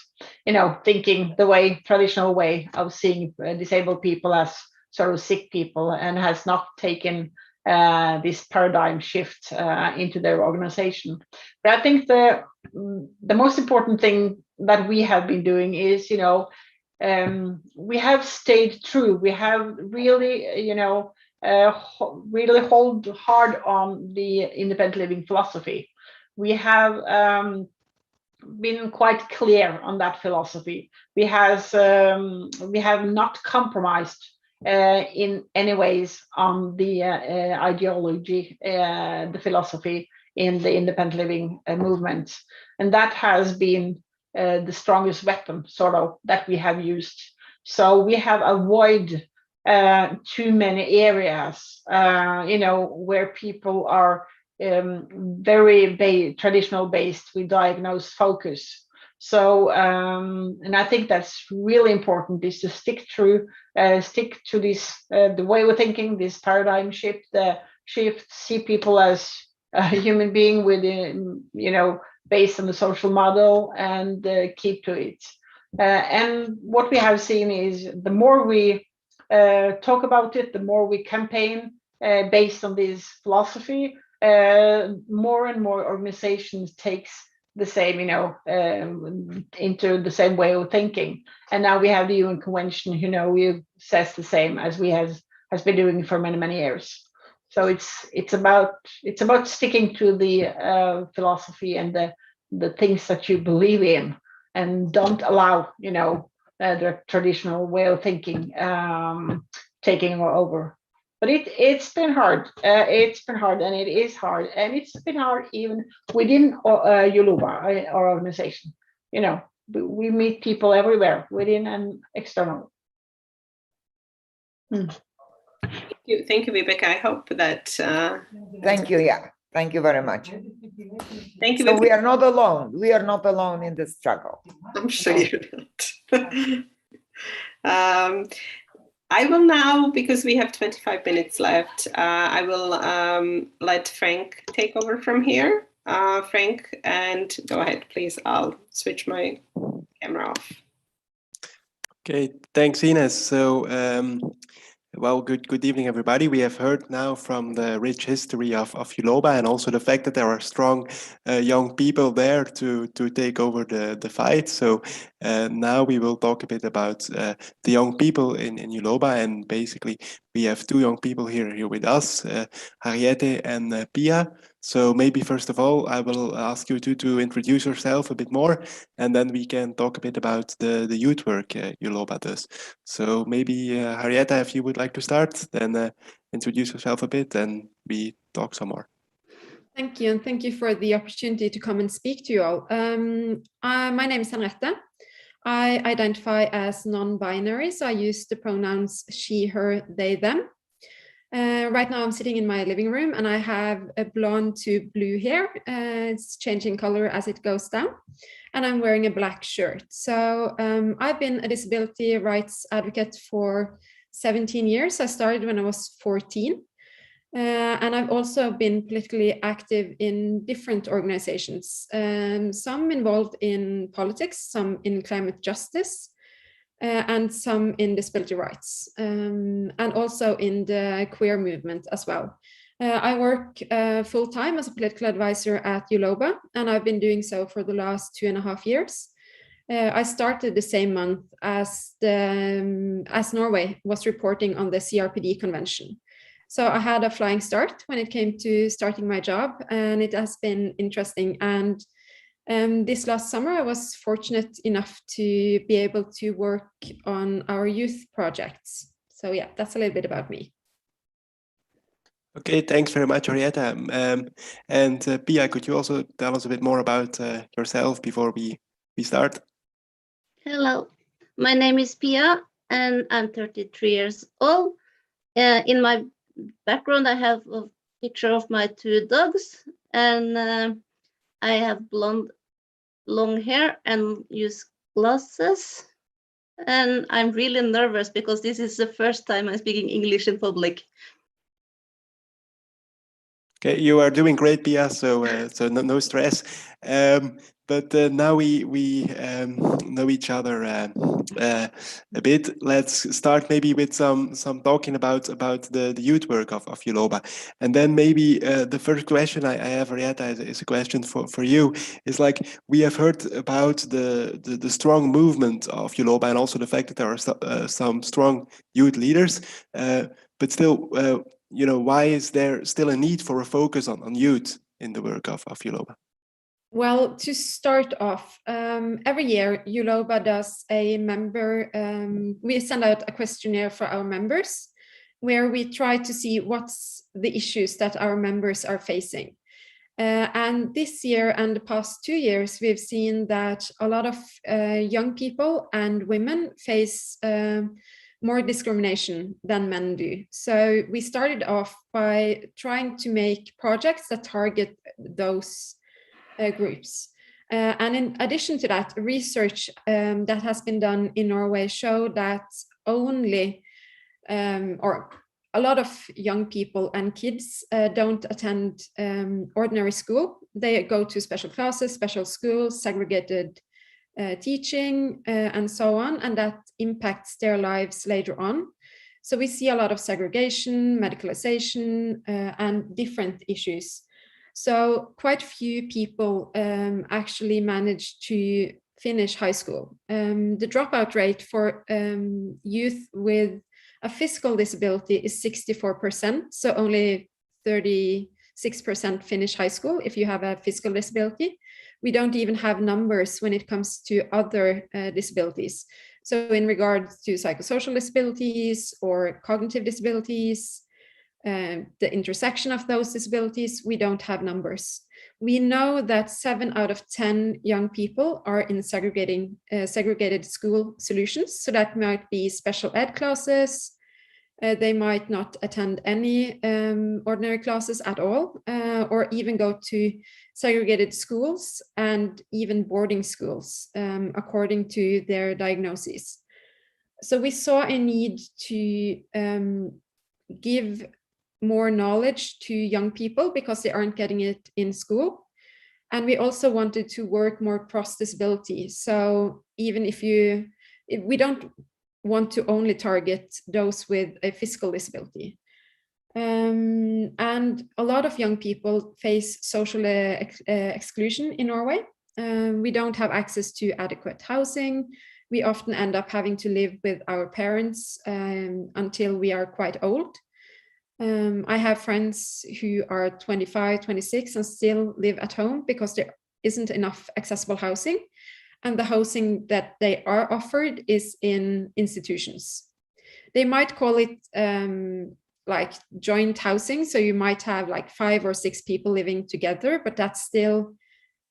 thinking the traditional way of seeing disabled people as sort of sick people, and has not taken this paradigm shift into their organization. But I think the most important thing that we have been doing is, we have stayed true. We have really, really hold hard on the independent living philosophy. We have been quite clear on that philosophy. We have not compromised in any ways on the ideology, the philosophy in the independent living movement, and that has been the strongest weapon, sort of, that we have used. So we have avoided too many areas, where people are very traditional based with diagnose focus. So, and I think that's really important, is to stick to this, the way we're thinking, this paradigm shift, see people as a human being with, based on the social model, and keep to it. And what we have seen is the more we talk about it, the more we campaign based on this philosophy, more and more organizations takes the same, into the same way of thinking. And now we have the UN Convention, who says the same as we has been doing for many, many years. So it's about sticking to the philosophy and the things that you believe in, and don't allow the traditional way of thinking taking over. But it's been hard. It's been hard, and it is hard, and it's been hard even within Uloba, our organization. We meet people everywhere, within and external. Thank you, Vibeke. I hope that. Thank you. Yeah. Thank you very much. Thank you. So we are not alone. We are not alone in the struggle. I'm sure you're not. I will now, because we have 25 minutes left, I will let Frank take over from here. Frank, and go ahead, please. I'll switch my camera off. Okay, thanks, Ines. So, well, good evening, everybody. We have heard now from the rich history of Uloba, and also the fact that there are strong young people there to take over the fight. So now we will talk a bit about the young people in Uloba, and basically we have two young people here with us, Harriette and Pia. So maybe first of all, I will ask you to introduce yourself a bit more, and then we can talk a bit about the youth work Uloba does. So maybe Harriette, if you would like to start, then introduce yourself a bit, and we talk some more. Thank you, and thank you for the opportunity to come and speak to you all. My name is Henriette. I identify as non-binary, so I use the pronouns she, her, they, them. Right now I'm sitting in my living room, and I have a blonde to blue hair. It's changing color as it goes down, and I'm wearing a black shirt. So I've been a disability rights advocate for 17 years. I started when I was 14. And I've also been politically active in different organizations, some involved in politics, some in climate justice, and some in disability rights, and also in the queer movement as well. I work full-time as a political advisor at Uloba, and I've been doing so for the last 2.5 years. I started the same month as Norway was reporting on the CRPD convention. So I had a flying start when it came to starting my job, and it has been interesting. And this last summer, I was fortunate enough to be able to work on our youth projects. So yeah, that's a little bit about me. Okay, thanks very much, Henriette. And Pia, could you also tell us a bit more about yourself before we start? Hello, my name is Pia, and I'm 33 years old. In my background, I have a picture of my 2 dogs, and I have blonde, long hair and use glasses. And I'm really nervous because this is the first time I'm speaking English in public. Okay, you are doing great, Pia. So no stress. But now we know each other a bit. Let's start maybe with some talking about the youth work of Uloba, and then maybe the first question I have, Henriette, is a question for you. Is like, we have heard about the strong movement of Uloba, and also the fact that there are some strong youth leaders, but still. Why is there still a need for a focus on youth in the work of Uloba? Well, to start off, every year Uloba does a member, we send out a questionnaire for our members, where we try to see what's the issues that our members are facing. And this year and the past 2 years, we've seen that a lot of young people and women face more discrimination than men do. So we started off by trying to make projects that target those groups. And in addition to that, research that has been done in Norway show that only, or a lot of young people and kids don't attend ordinary school. They go to special classes, special schools, segregated teaching, and so on, and that impacts their lives later on. So we see a lot of segregation, medicalization, and different issues. So quite few people actually manage to finish high school. The dropout rate for youth with a physical disability is 64%, so only 36% finish high school if you have a physical disability. We don't even have numbers when it comes to other disabilities. So in regards to psychosocial disabilities or cognitive disabilities, the intersection of those disabilities, we don't have numbers. We know that 7 out of 10 young people are in segregated school solutions. So that might be special ed classes. They might not attend any ordinary classes at all, or even go to segregated schools and even boarding schools, according to their diagnoses. So we saw a need to give more knowledge to young people because they aren't getting it in school. And we also wanted to work more cross disability. So even if we don't want to only target those with a physical disability. And a lot of young people face social exclusion in Norway. We don't have access to adequate housing. We often end up having to live with our parents until we are quite old. I have friends who are 25, 26 and still live at home because there isn't enough accessible housing. And the housing that they are offered is in institutions. They might call it like joint housing. So you might have like 5 or 6 people living together, but that's still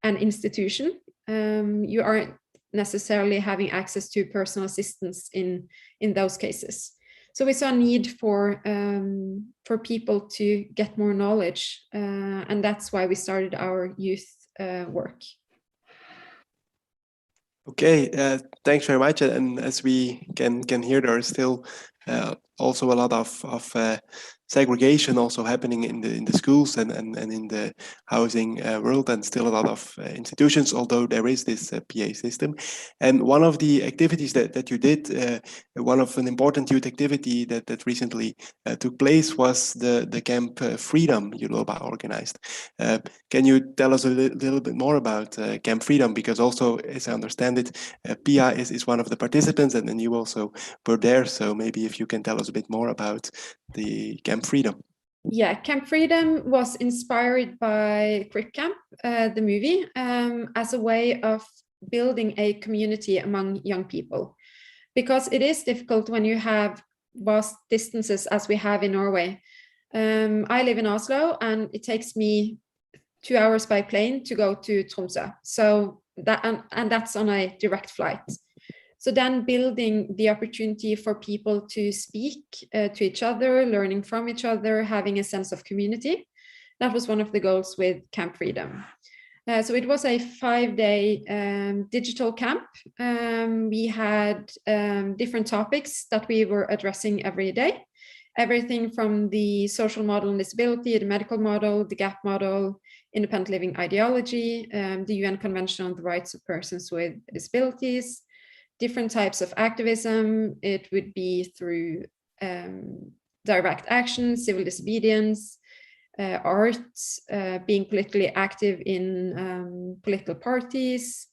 an institution. You aren't necessarily having access to personal assistance in those cases. So we saw a need for people to get more knowledge, and that's why we started our youth work. Okay, thanks very much. And as we can hear, there is still also a lot of segregation also happening in the schools and in the housing world, and still a lot of institutions, although there is this PA system. And one of the activities that you did, an important youth activity that recently took place was the Camp Freedom Uloba organized. Can you tell us a little bit more about Camp Freedom? Because also, as I understand it, Pia is one of the participants, and then you also were there. So maybe if you can tell us a bit more about the Camp Freedom. Yeah, Camp Freedom was inspired by Crip Camp, the movie, as a way of building a community among young people. Because it is difficult when you have vast distances as we have in Norway. I live in Oslo and it takes me 2 hours by plane to go to Tromsø. So that, and that's on a direct flight. So then building the opportunity for people to speak to each other, learning from each other, having a sense of community. That was one of the goals with Camp Freedom. So it was a 5-day digital camp. We had different topics that we were addressing every day. Everything from the social model and disability, the medical model, the gap model, independent living ideology, the UN Convention on the Rights of Persons with Disabilities, different types of activism. It would be through direct action, civil disobedience, art, being politically active in political parties.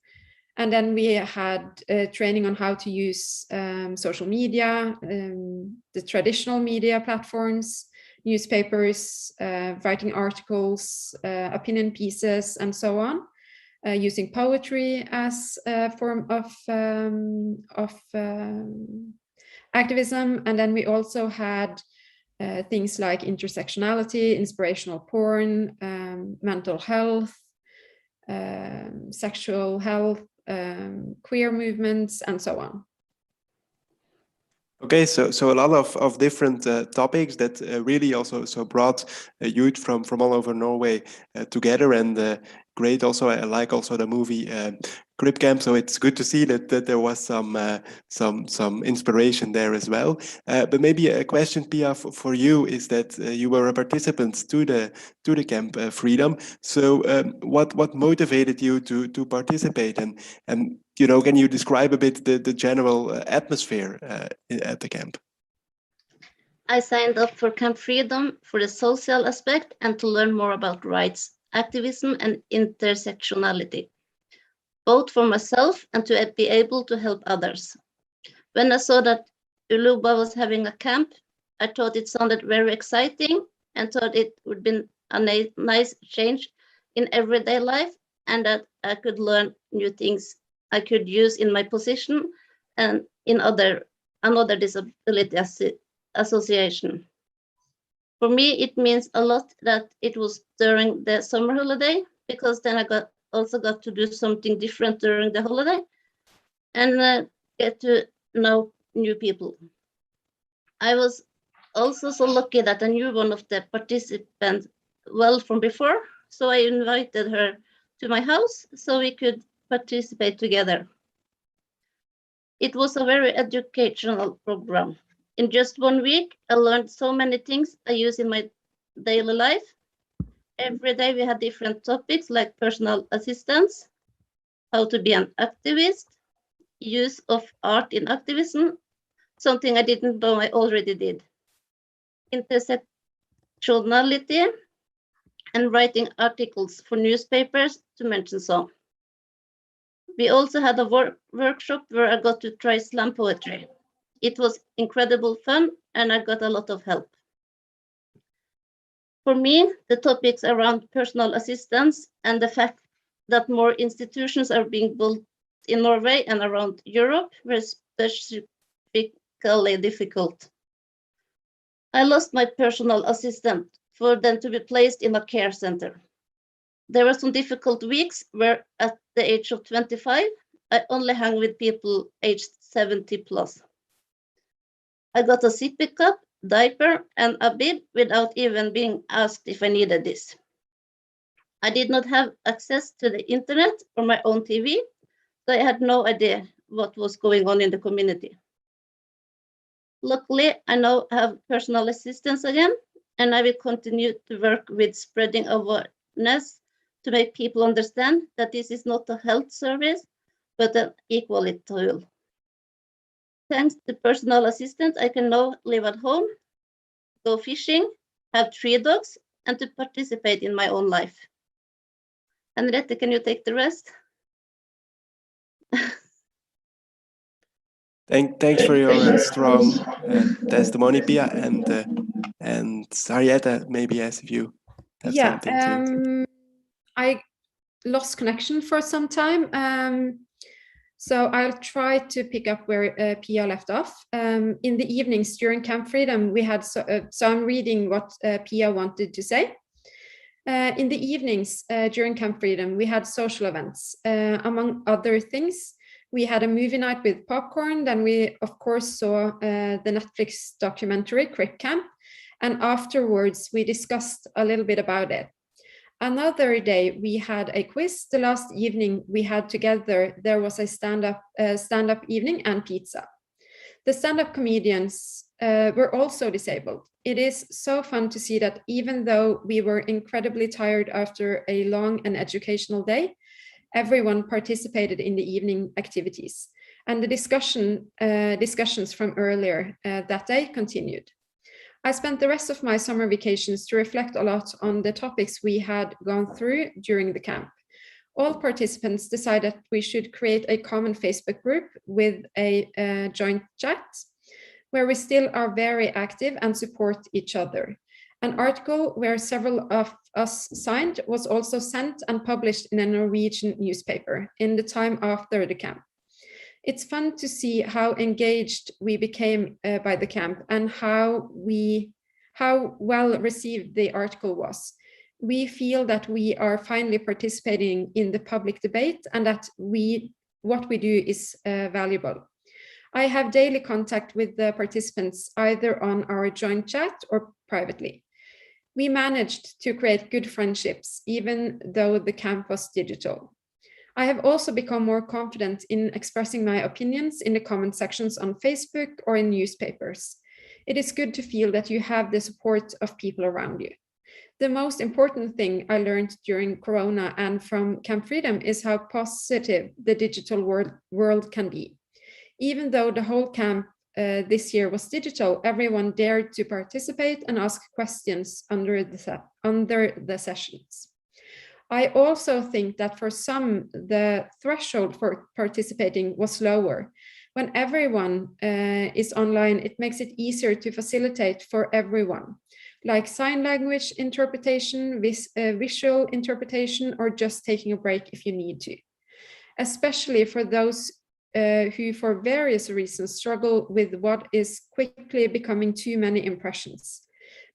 And then we had training on how to use social media, the traditional media platforms, newspapers, writing articles, opinion pieces, and so on. Using poetry as a form of activism. And then we also had things like intersectionality, inspirational porn, mental health, sexual health, queer movements, and so on. Okay, so a lot of different topics that really also brought youth from all over Norway together, and great. Also, I like also the movie Crip Camp, so it's good to see that there was some inspiration there as well. But maybe a question, Pia, for you is that you were a participant to the Camp Freedom. So what motivated you to participate, and you know, can you describe a bit the general atmosphere at the camp? I signed up for Camp Freedom for the social aspect and to learn more about rights, activism, and intersectionality, both for myself and to be able to help others. When I saw that Uloba was having a camp, I thought it sounded very exciting and thought it would be a nice change in everyday life and that I could learn new things I could use in my position and in another disability association. For me, it means a lot that it was during the summer holiday because then I also got to do something different during the holiday and get to know new people. I was also so lucky that I knew one of the participants well from before, so I invited her to my house so we could participate together. It was a very educational program. In just 1 week, I learned so many things I use in my daily life. Every day we had different topics like personal assistance, how to be an activist, use of art in activism, something I didn't know I already did, intersectionality, and writing articles for newspapers, to mention some. We also had a workshop where I got to try slam poetry. It was incredible fun and I got a lot of help. For me, the topics around personal assistance and the fact that more institutions are being built in Norway and around Europe were specifically difficult. I lost my personal assistant for them to be placed in a care center. There were some difficult weeks where at the age of 25, I only hung with people aged 70 plus. I got a sippy cup, diaper, and a bib without even being asked if I needed this. I did not have access to the internet or my own TV, so I had no idea what was going on in the community. Luckily, I now have personal assistance again, and I will continue to work with spreading awareness to make people understand that this is not a health service, but an equality tool. Thanks to personal assistance, I can now live at home, go fishing, have 3 dogs, and to participate in my own life. Henriette, can you take the rest? Thanks for your strong testimony, Pia, and Henriette, maybe as if you have something to. I lost connection for some time, so I'll try to pick up where Pia left off. In the evenings during Camp Freedom, we had so I'm reading what Pia wanted to say. In the evenings during Camp Freedom, we had social events. Among other things, we had a movie night with popcorn. Then we, of course, saw the Netflix documentary Crick Camp. And afterwards, we discussed a little bit about it. Another day, we had a quiz. The last evening we had together, there was a stand-up evening and pizza. The stand-up comedians were also disabled. It is so fun to see that even though we were incredibly tired after a long and educational day, everyone participated in the evening activities. And the discussions from earlier that day continued. I spent the rest of my summer vacations to reflect a lot on the topics we had gone through during the camp. All participants decided we should create a common Facebook group with a joint chat where we still are very active and support each other. An article where several of us signed was also sent and published in a Norwegian newspaper in the time after the camp. It's fun to see how engaged we became by the camp and how well received the article was. We feel that we are finally participating in the public debate and that what we do is valuable. I have daily contact with the participants either on our joint chat or privately. We managed to create good friendships even though the camp was digital. I have also become more confident in expressing my opinions in the comment sections on Facebook or in newspapers. It is good to feel that you have the support of people around you. The most important thing I learned during Corona and from Camp Freedom is how positive the digital world can be. Even though the whole camp this year was digital, everyone dared to participate and ask questions under the sessions. I also think that for some, the threshold for participating was lower. When everyone is online, it makes it easier to facilitate for everyone, like sign language interpretation, visual interpretation, or just taking a break if you need to. Especially for those who for various reasons struggle with what is quickly becoming too many impressions.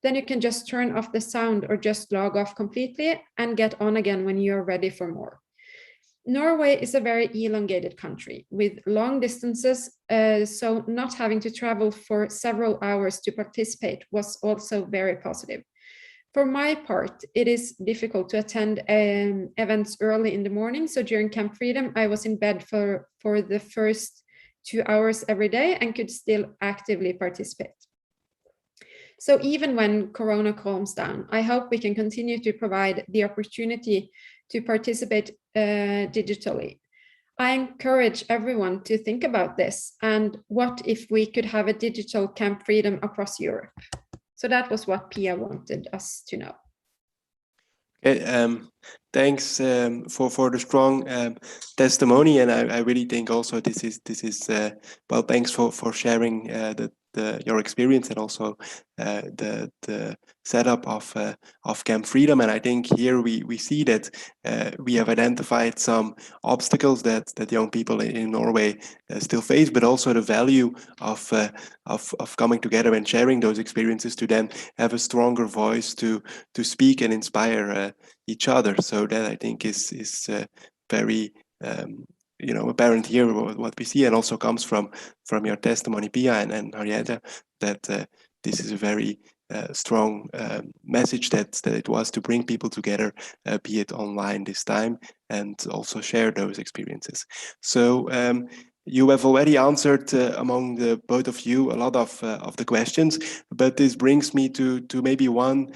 Then you can just turn off the sound or just log off completely and get on again when you're ready for more. Norway is a very elongated country with long distances, so not having to travel for several hours to participate was also very positive. For my part, it is difficult to attend events early in the morning. So during Camp Freedom, I was in bed for the first 2 hours every day and could still actively participate. So even when Corona calms down, I hope we can continue to provide the opportunity to participate digitally. I encourage everyone to think about this and what if we could have a digital Camp Freedom across Europe? So that was what Pia wanted us to know. Okay, thanks for the strong testimony, and I really think also this is well, thanks for sharing your experience and also the setup of Camp Freedom. And I think here we see that we have identified some obstacles that young people in Norway still face, but also the value of coming together and sharing those experiences to then have a stronger voice to speak and inspire each other. So that I think is very apparent here what we see, and also comes from your testimony, Pia and Henrietta, that this is a very strong message that it was to bring people together, be it online this time, and also share those experiences. So you have already answered among the both of you a lot of the questions, but this brings me to maybe one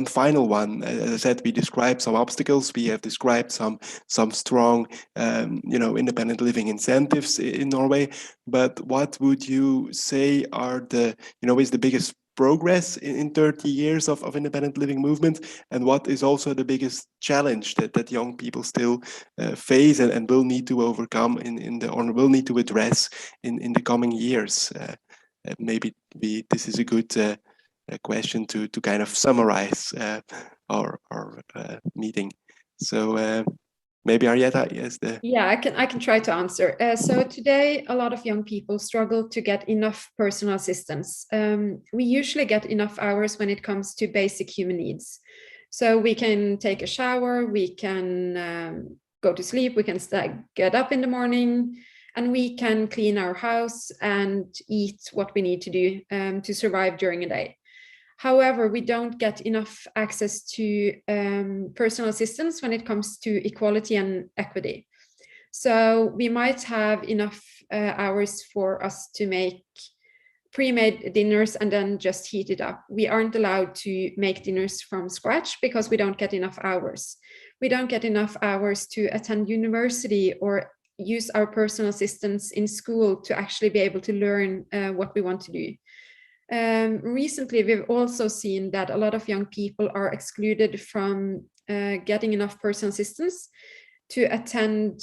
final one. As I said, we described some obstacles. We have described some strong, independent living incentives in Norway. But what would you say are is the biggest progress in 30 years of independent living movement, and what is also the biggest challenge that young people still face and will need to overcome or will need to address in the coming years? Maybe this is a good question to kind of summarize our meeting. So maybe Arietta is the... Yeah, I can try to answer. So today, a lot of young people struggle to get enough personal assistance. We usually get enough hours when it comes to basic human needs. So we can take a shower, we can go to sleep, we can get up in the morning, and we can clean our house and eat what we need to do to survive during a day. However, we don't get enough access to personal assistance when it comes to equality and equity. So we might have enough hours for us to make pre-made dinners and then just heat it up. We aren't allowed to make dinners from scratch because we don't get enough hours. We don't get enough hours to attend university or use our personal assistants in school to actually be able to learn what we want to do. Recently, we've also seen that a lot of young people are excluded from getting enough personal assistance to attend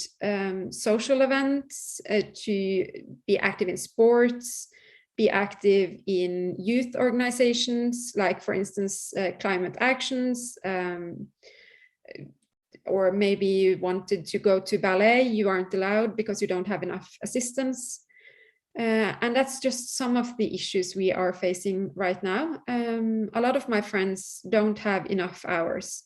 social events, to be active in sports, be active in youth organizations, like, for instance, climate actions, or maybe you wanted to go to ballet, you aren't allowed because you don't have enough assistance. And that's just some of the issues we are facing right now. A lot of my friends don't have enough hours.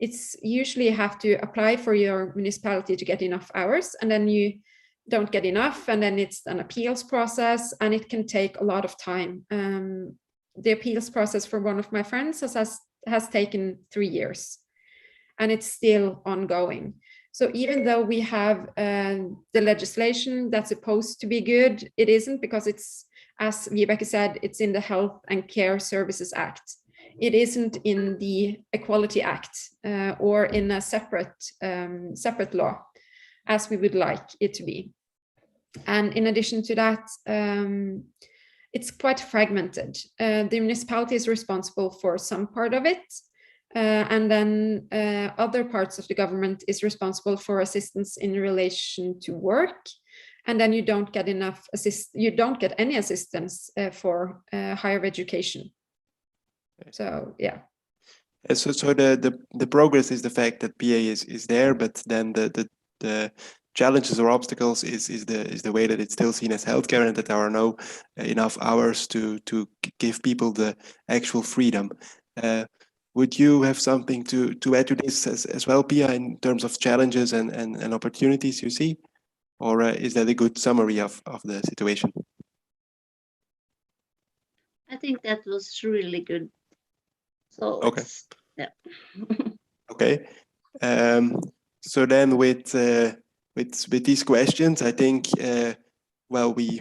It's usually you have to apply for your municipality to get enough hours, and then you don't get enough, and then it's an appeals process, and it can take a lot of time. The appeals process for one of my friends has taken 3 years, and it's still ongoing. So even though we have the legislation that's supposed to be good, it isn't, because it's, as Vibeke said, it's in the Health and Care Services Act. It isn't in the Equality Act or in a separate law, as we would like it to be. And in addition to that, it's quite fragmented. The municipality is responsible for some part of it, and then other parts of the government is responsible for assistance in relation to work, and then you don't get any assistance for higher education. So yeah. So the progress is the fact that PA is there, but then the challenges or obstacles is the way that it's still seen as healthcare, and that there are no enough hours to give people the actual freedom. Would you have something to add to this as well, Pia, in terms of challenges and opportunities you see? Or is that a good summary of the situation? I think that was really good. So Okay. yeah. Okay. So then with these questions, I think well we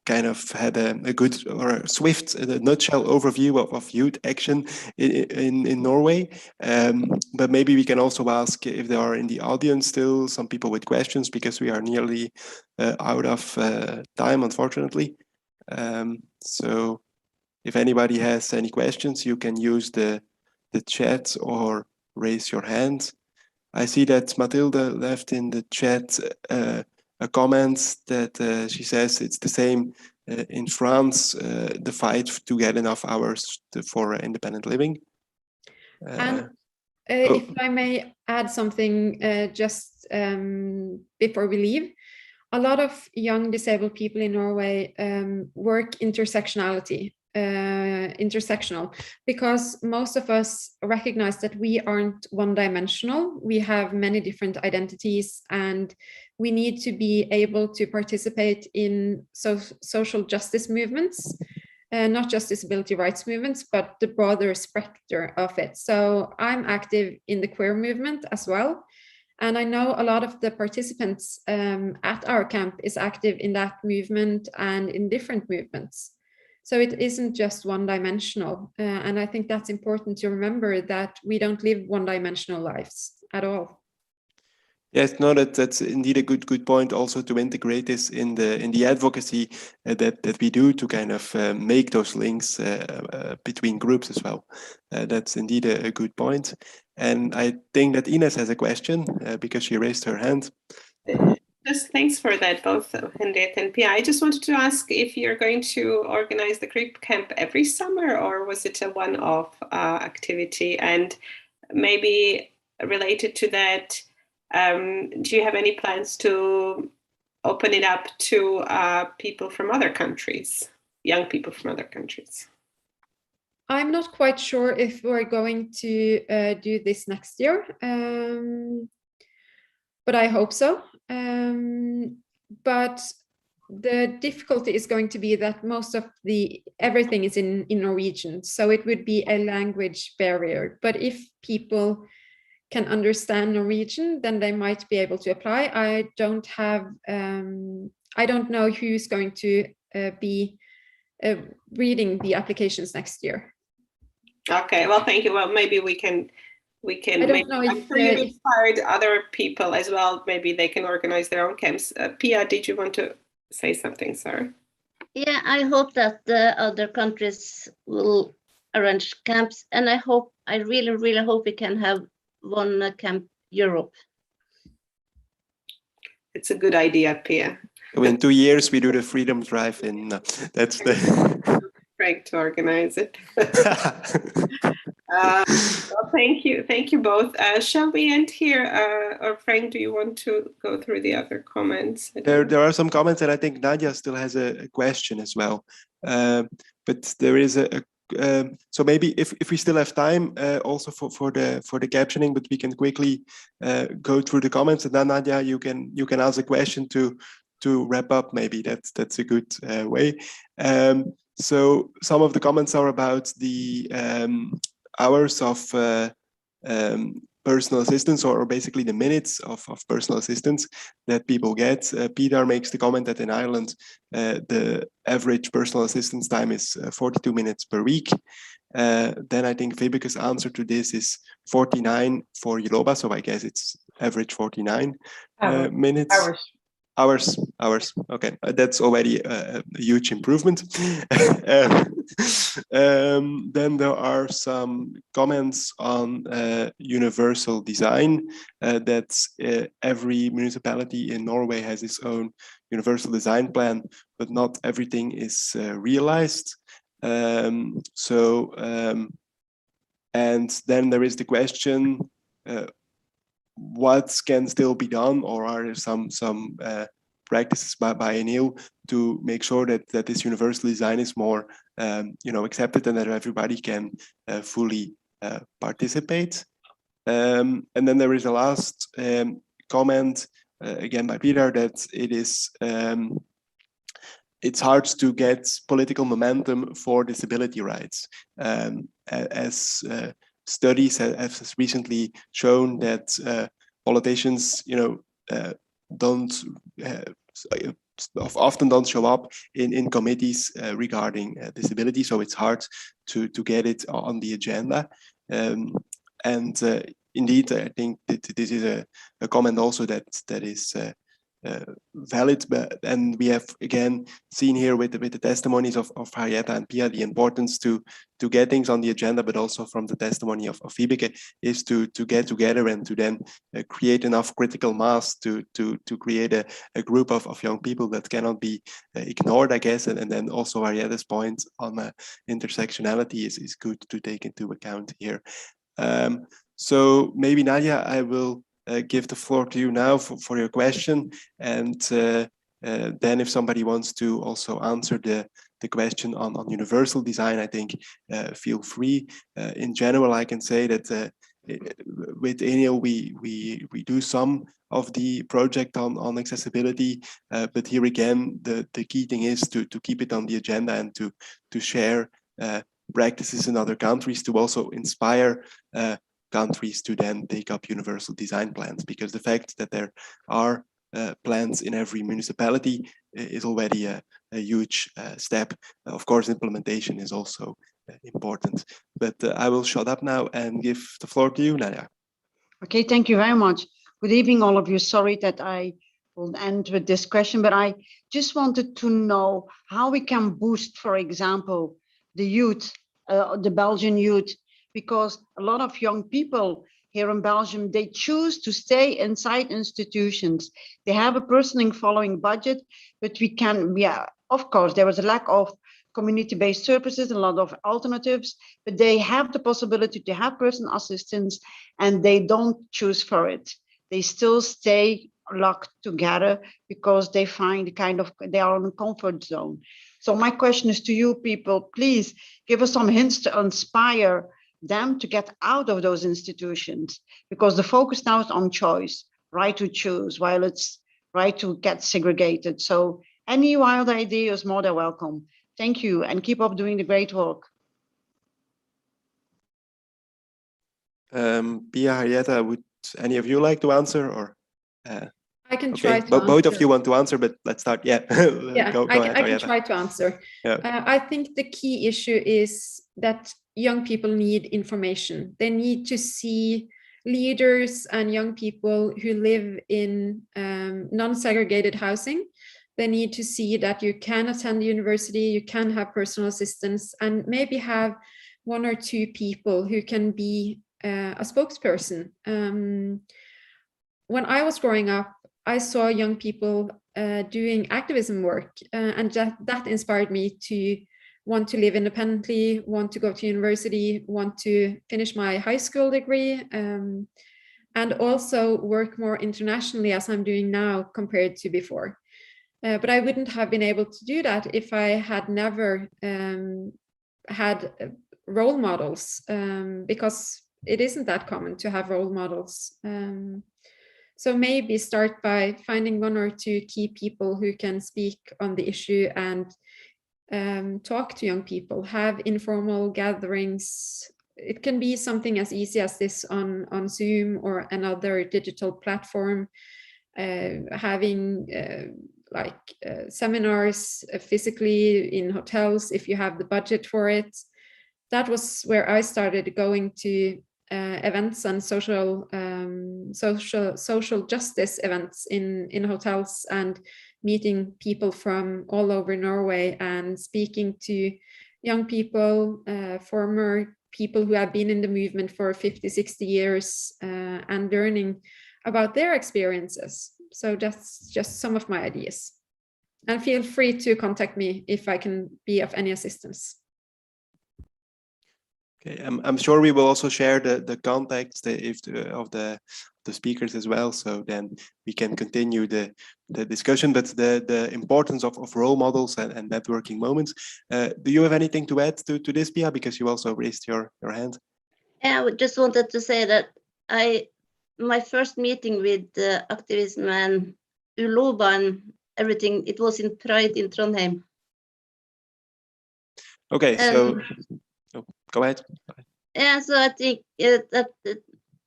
kind of had a good or a swift nutshell overview of youth action in Norway. But maybe we can also ask if there are in the audience still some people with questions, because we are nearly out of time, unfortunately. So if anybody has any questions, you can use the chat or raise your hand. I see that Matilda left in the chat a comment that she says it's the same in France, the fight to get enough hours for independent living. And if I may add something just before we leave, a lot of young disabled people in Norway work intersectional, because most of us recognize that we aren't one-dimensional. We have many different identities, and we need to be able to participate in social justice movements, not just disability rights movements, but the broader spectrum of it. So I'm active in the queer movement as well. And I know a lot of the participants at our camp is active in that movement and in different movements. So it isn't just one-dimensional. And I think that's important to remember, that we don't live one-dimensional lives at all. Yes, no, that's indeed a good point. Also to integrate this in the advocacy that we do to kind of make those links between groups as well. That's indeed a good point. And I think that Ines has a question because she raised her hand. Just thanks for that, both Henriette and Pia. I just wanted to ask if you're going to organize the creep camp every summer, or was it a one-off activity? And maybe related to that, do you have any plans to open it up to people from other countries, young people from other countries? I'm not quite sure if we're going to do this next year, but I hope so. But the difficulty is going to be that most of everything is in Norwegian, so it would be a language barrier. But if people can understand Norwegian, then they might be able to apply. I don't know who's going to be reading the applications next year. Okay, well, thank you. Well, maybe we can. I don't know if I'm sure you've inspired other people as well. Maybe they can organize their own camps. Pia, did you want to say something? Sorry. Yeah, I hope that the other countries will arrange camps, and I really hope we can have one camp Europe. It's a good idea, Pia. In 2 years we do the Freedom Drive in. That's the. Frank to organize it. Well, thank you both. Shall we end here? Or Frank, do you want to go through the other comments? There are some comments, and I think Nadia still has a question as well. But there is so maybe if we still have time, also for the captioning, but we can quickly go through the comments, and then Nadia, you can ask a question to wrap up. Maybe that's a good way. So some of the comments are about the hours of personal assistance, or basically the minutes of personal assistance that people get. Peter makes the comment that in Ireland, the average personal assistance time is 42 minutes per week. Then I think Vibike's answer to this is 49 for Uloba, so I guess it's average 49 minutes. Hours. Okay, that's already a huge improvement. Then there are some comments on universal design. That every municipality in Norway has its own universal design plan, but not everything is realized. And then there is the question, what can still be done, or are there some practices by Enel to make sure that this universal design is more accepted and that everybody can fully participate. And then there is a last comment again by Peter, that it is it's hard to get political momentum for disability rights, as studies have recently shown that politicians, often don't show up in committees regarding disability, so it's hard to get it on the agenda. Indeed, I think that this is a comment also that is valid, and we have again seen here with the testimonies of Harrietta and Pia the importance to get things on the agenda, but also from the testimony of Vibeke is to get together and to then create enough critical mass to create a group of young people that cannot be ignored, I guess, and then also Harrietta's point on intersectionality is good to take into account here. So maybe Nadia, I will give the floor to you now for your question, and then if somebody wants to also answer the question on universal design, I think feel free. In general, I can say that with Enel we do some of the project on accessibility, but here again the key thing is to keep it on the agenda and to share practices in other countries, to also inspire countries to then take up universal design plans, because the fact that there are plans in every municipality is already a huge step. Of course, implementation is also important. But I will shut up now and give the floor to you, Nadia. Okay, thank you very much. Good evening, all of you. Sorry that I will end with this question, but I just wanted to know how we can boost, for example, the youth, the Belgian youth, because a lot of young people here in Belgium, they choose to stay inside institutions. They have a personal following budget, but of course, there was a lack of community-based services, a lot of alternatives, but they have the possibility to have personal assistance and they don't choose for it. They still stay locked together because they find they are in a comfort zone. So my question is to you people, please give us some hints to inspire them to get out of those institutions, because the focus now is on choice, right to choose, while it's right to get segregated. So any wild idea is more than welcome. Thank you, and keep up doing the great work. Pia, Harrietta, would any of you like to answer, or? I can Okay. try to Both of you want to answer, but let's start. Yeah, go ahead, I can try to answer. Yeah. I think the key issue is that young people need information. They need to see leaders and young people who live in non-segregated housing. They need to see that you can attend university, you can have personal assistance, and maybe have one or two people who can be a spokesperson. When I was growing up, I saw young people doing activism work, and that inspired me to want to live independently, want to go to university, want to finish my high school degree, and also work more internationally as I'm doing now compared to before. But I wouldn't have been able to do that if I had never had role models, because it isn't that common to have role models. So maybe start by finding one or two key people who can speak on the issue and talk to young people, have informal gatherings. It can be something as easy as this on Zoom or another digital platform, having seminars physically in hotels if you have the budget for it. That was where I started going to events and social justice events in hotels, and meeting people from all over Norway and speaking to young people, former people who have been in the movement for 50, 60 years, and learning about their experiences. So that's just some of my ideas. And feel free to contact me if I can be of any assistance. Okay, I'm sure we will also share the contacts of the speakers as well, so then we can continue the discussion. But the importance of role models and networking moments. Do you have anything to add to this, Pia? Because you also raised your hand. Yeah, I just wanted to say that my first meeting with activism and Uloba and everything, it was in Pride in Trondheim. Okay, so go ahead. Yeah, so I think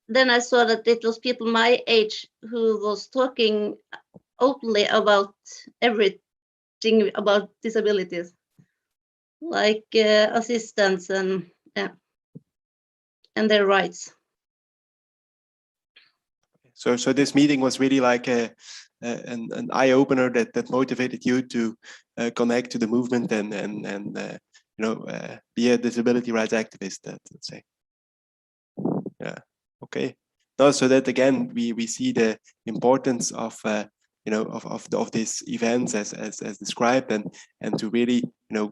then I saw that it was people my age who was talking openly about everything about disabilities, like assistance and their rights. So this meeting was really like an eye opener that motivated you to connect to the movement and be a disability rights activist. Let's say. Yeah. Okay. No, so that again we see the importance of of these events as described, and to really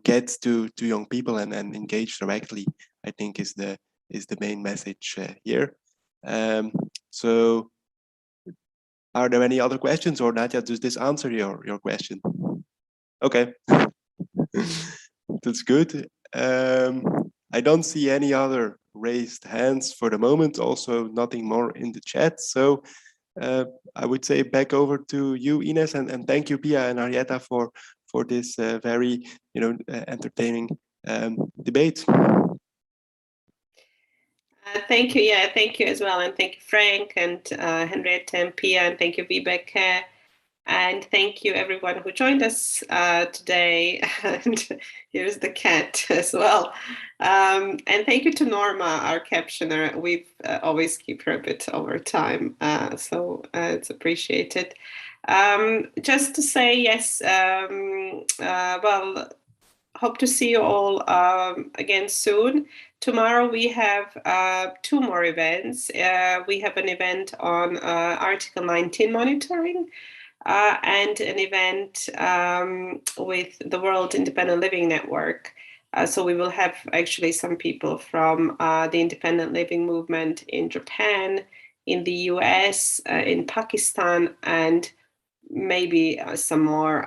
get to young people and engage directly, I think is the main message here. So are there any other questions, or Nadia, does this answer your question? Okay. That's good. I don't see any other raised hands for the moment, also nothing more in the chat. So I would say back over to you, Ines, and thank you, Pia and Arietta, for this very entertaining debate. Thank you. Yeah, thank you as well. And thank you, Frank and Henriette and Pia, and thank you, Vibeke. And thank you, everyone who joined us today. And here's the cat as well. And thank you to Norma, our captioner. We've always keep her a bit over time, so it's appreciated. Just to say, yes, well, hope to see you all again soon. Tomorrow we have 2 more events. We have an event on Article 19 monitoring, and an event with the World Independent Living Network. So we will have actually some people from the independent living movement in Japan, in the US, in Pakistan, and maybe some more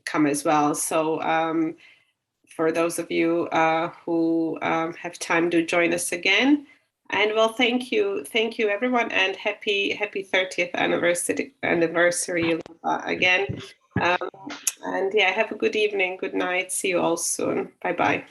come as well. So for those of you who have time to join us again. And well, thank you everyone, and happy 30th anniversary again. And yeah, have a good evening, good night. See you all soon. Bye bye.